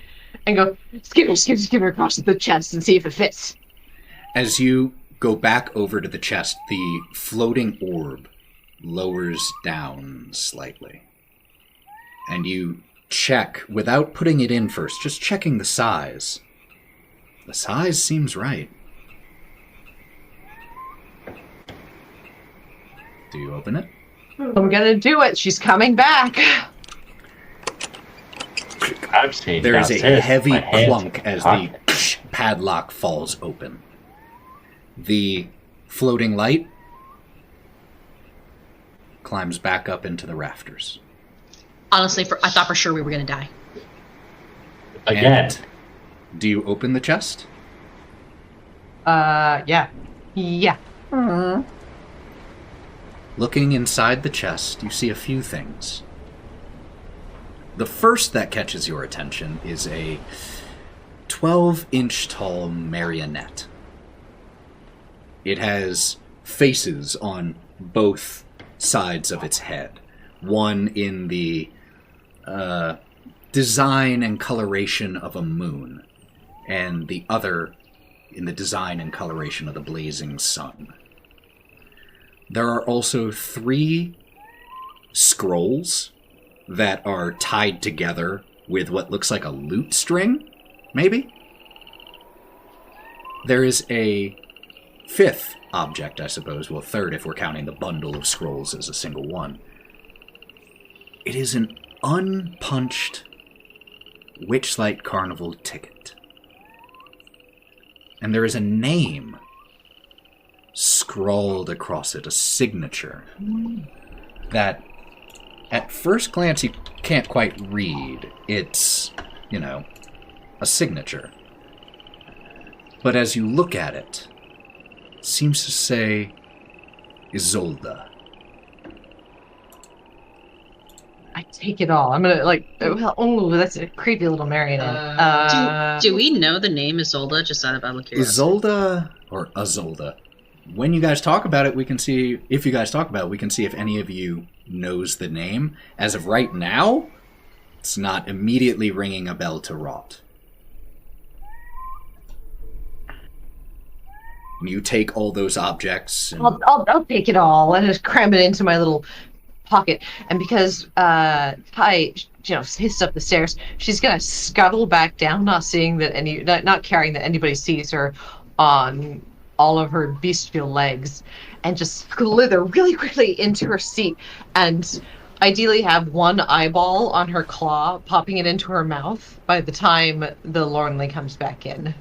H: and go, skip her across the chest and see if it fits.
A: As you go back over to the chest, the floating orb lowers down slightly. And you check, without putting it in first, just checking the size. The size seems right. Do you open it?
H: I'm gonna do it. She's coming back.
D: I'm seeing
A: there is a
D: downstairs.
A: heavy
D: My hands
A: clunk
D: in
A: as
D: my
A: the padlock falls open. The floating light climbs back up into the rafters.
C: Honestly, I thought for sure we were gonna die.
D: Again.
A: And do you open the chest?
H: Yeah.
A: Looking inside the chest, you see a few things. The first that catches your attention is a 12-inch tall marionette. It has faces on both sides of its head. One in the design and coloration of a moon, and the other in the design and coloration of the blazing sun. There are also 3 scrolls that are tied together with what looks like a lute string, maybe? There is a 5th object, I suppose. Well, 3rd if we're counting the bundle of scrolls as a single one. It is an unpunched Witchlight Carnival ticket. And there is a name scrawled across it, a signature that at first glance you can't quite read. It's, a signature. But as you look at it, it seems to say Isolde.
H: I take it all. I'm gonna that's a creepy little marionette.
C: Do we know the name Isolde? Just out of curiosity.
A: Isolde or Azolda? When you guys talk about it, we can see if any of you knows the name. As of right now, it's not immediately ringing a bell to Wraught. You take all those objects. And...
H: I'll take it all and just cram it into my little pocket. And because Ty, hissed up the stairs, she's gonna scuttle back down, not caring that anybody sees her on all of her bestial legs, and just slither really quickly into her seat, and ideally have one eyeball on her claw, popping it into her mouth by the time the Lornley comes back in.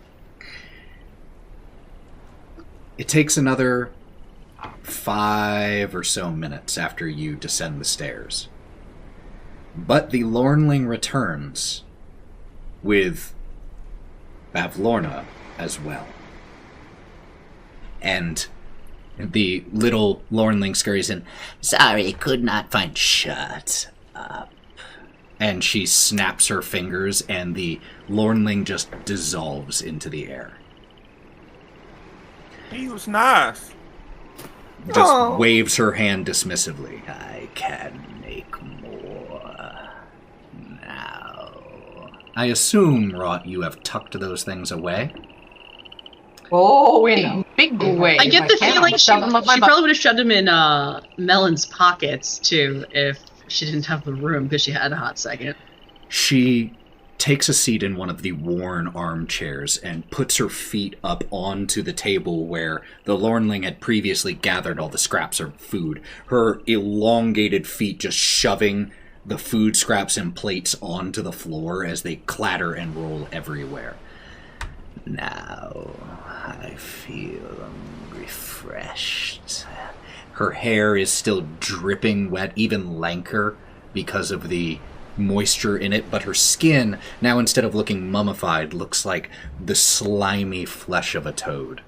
A: It takes another 5 or so minutes after you descend the stairs. But the Lornling returns with Bavlorna as well. And the little Lornling scurries in.
F: Sorry, could not find. Shut up.
A: And she snaps her fingers, and the Lornling just dissolves into the air.
E: He was nice.
A: Just waves her hand dismissively.
F: I can make more now.
A: I assume, Wraught, you have tucked those things away?
H: Oh, in a big way.
C: I get the feeling she probably would have shoved them in Melon's pockets, too, if she didn't have the room, because she had a hot second.
A: She takes a seat in one of the worn armchairs and puts her feet up onto the table where the Lornling had previously gathered all the scraps of food. Her elongated feet just shoving the food scraps and plates onto the floor as they clatter and roll everywhere.
F: Now I feel refreshed.
A: Her hair is still dripping wet, even lanker because of the moisture in it, but her skin, now instead of looking mummified, looks like the slimy flesh of a toad.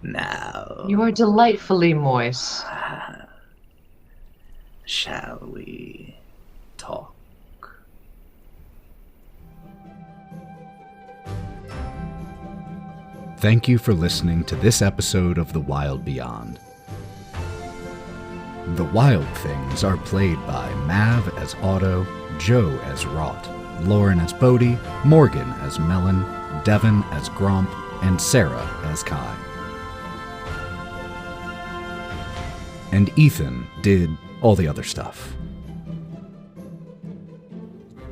F: Now,
H: You are delightfully moist.
F: shall we talk?
G: Thank you for listening to this episode of The Wild Beyond. The Wylde Things are played by Mav as Otto, Joe as Wraught, Lauren as Bodie, Morgan as Melon, Devon as Gromp, and Sarah as Kai. And Ethan did all the other stuff.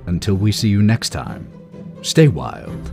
G: Until we see you next time, stay wild.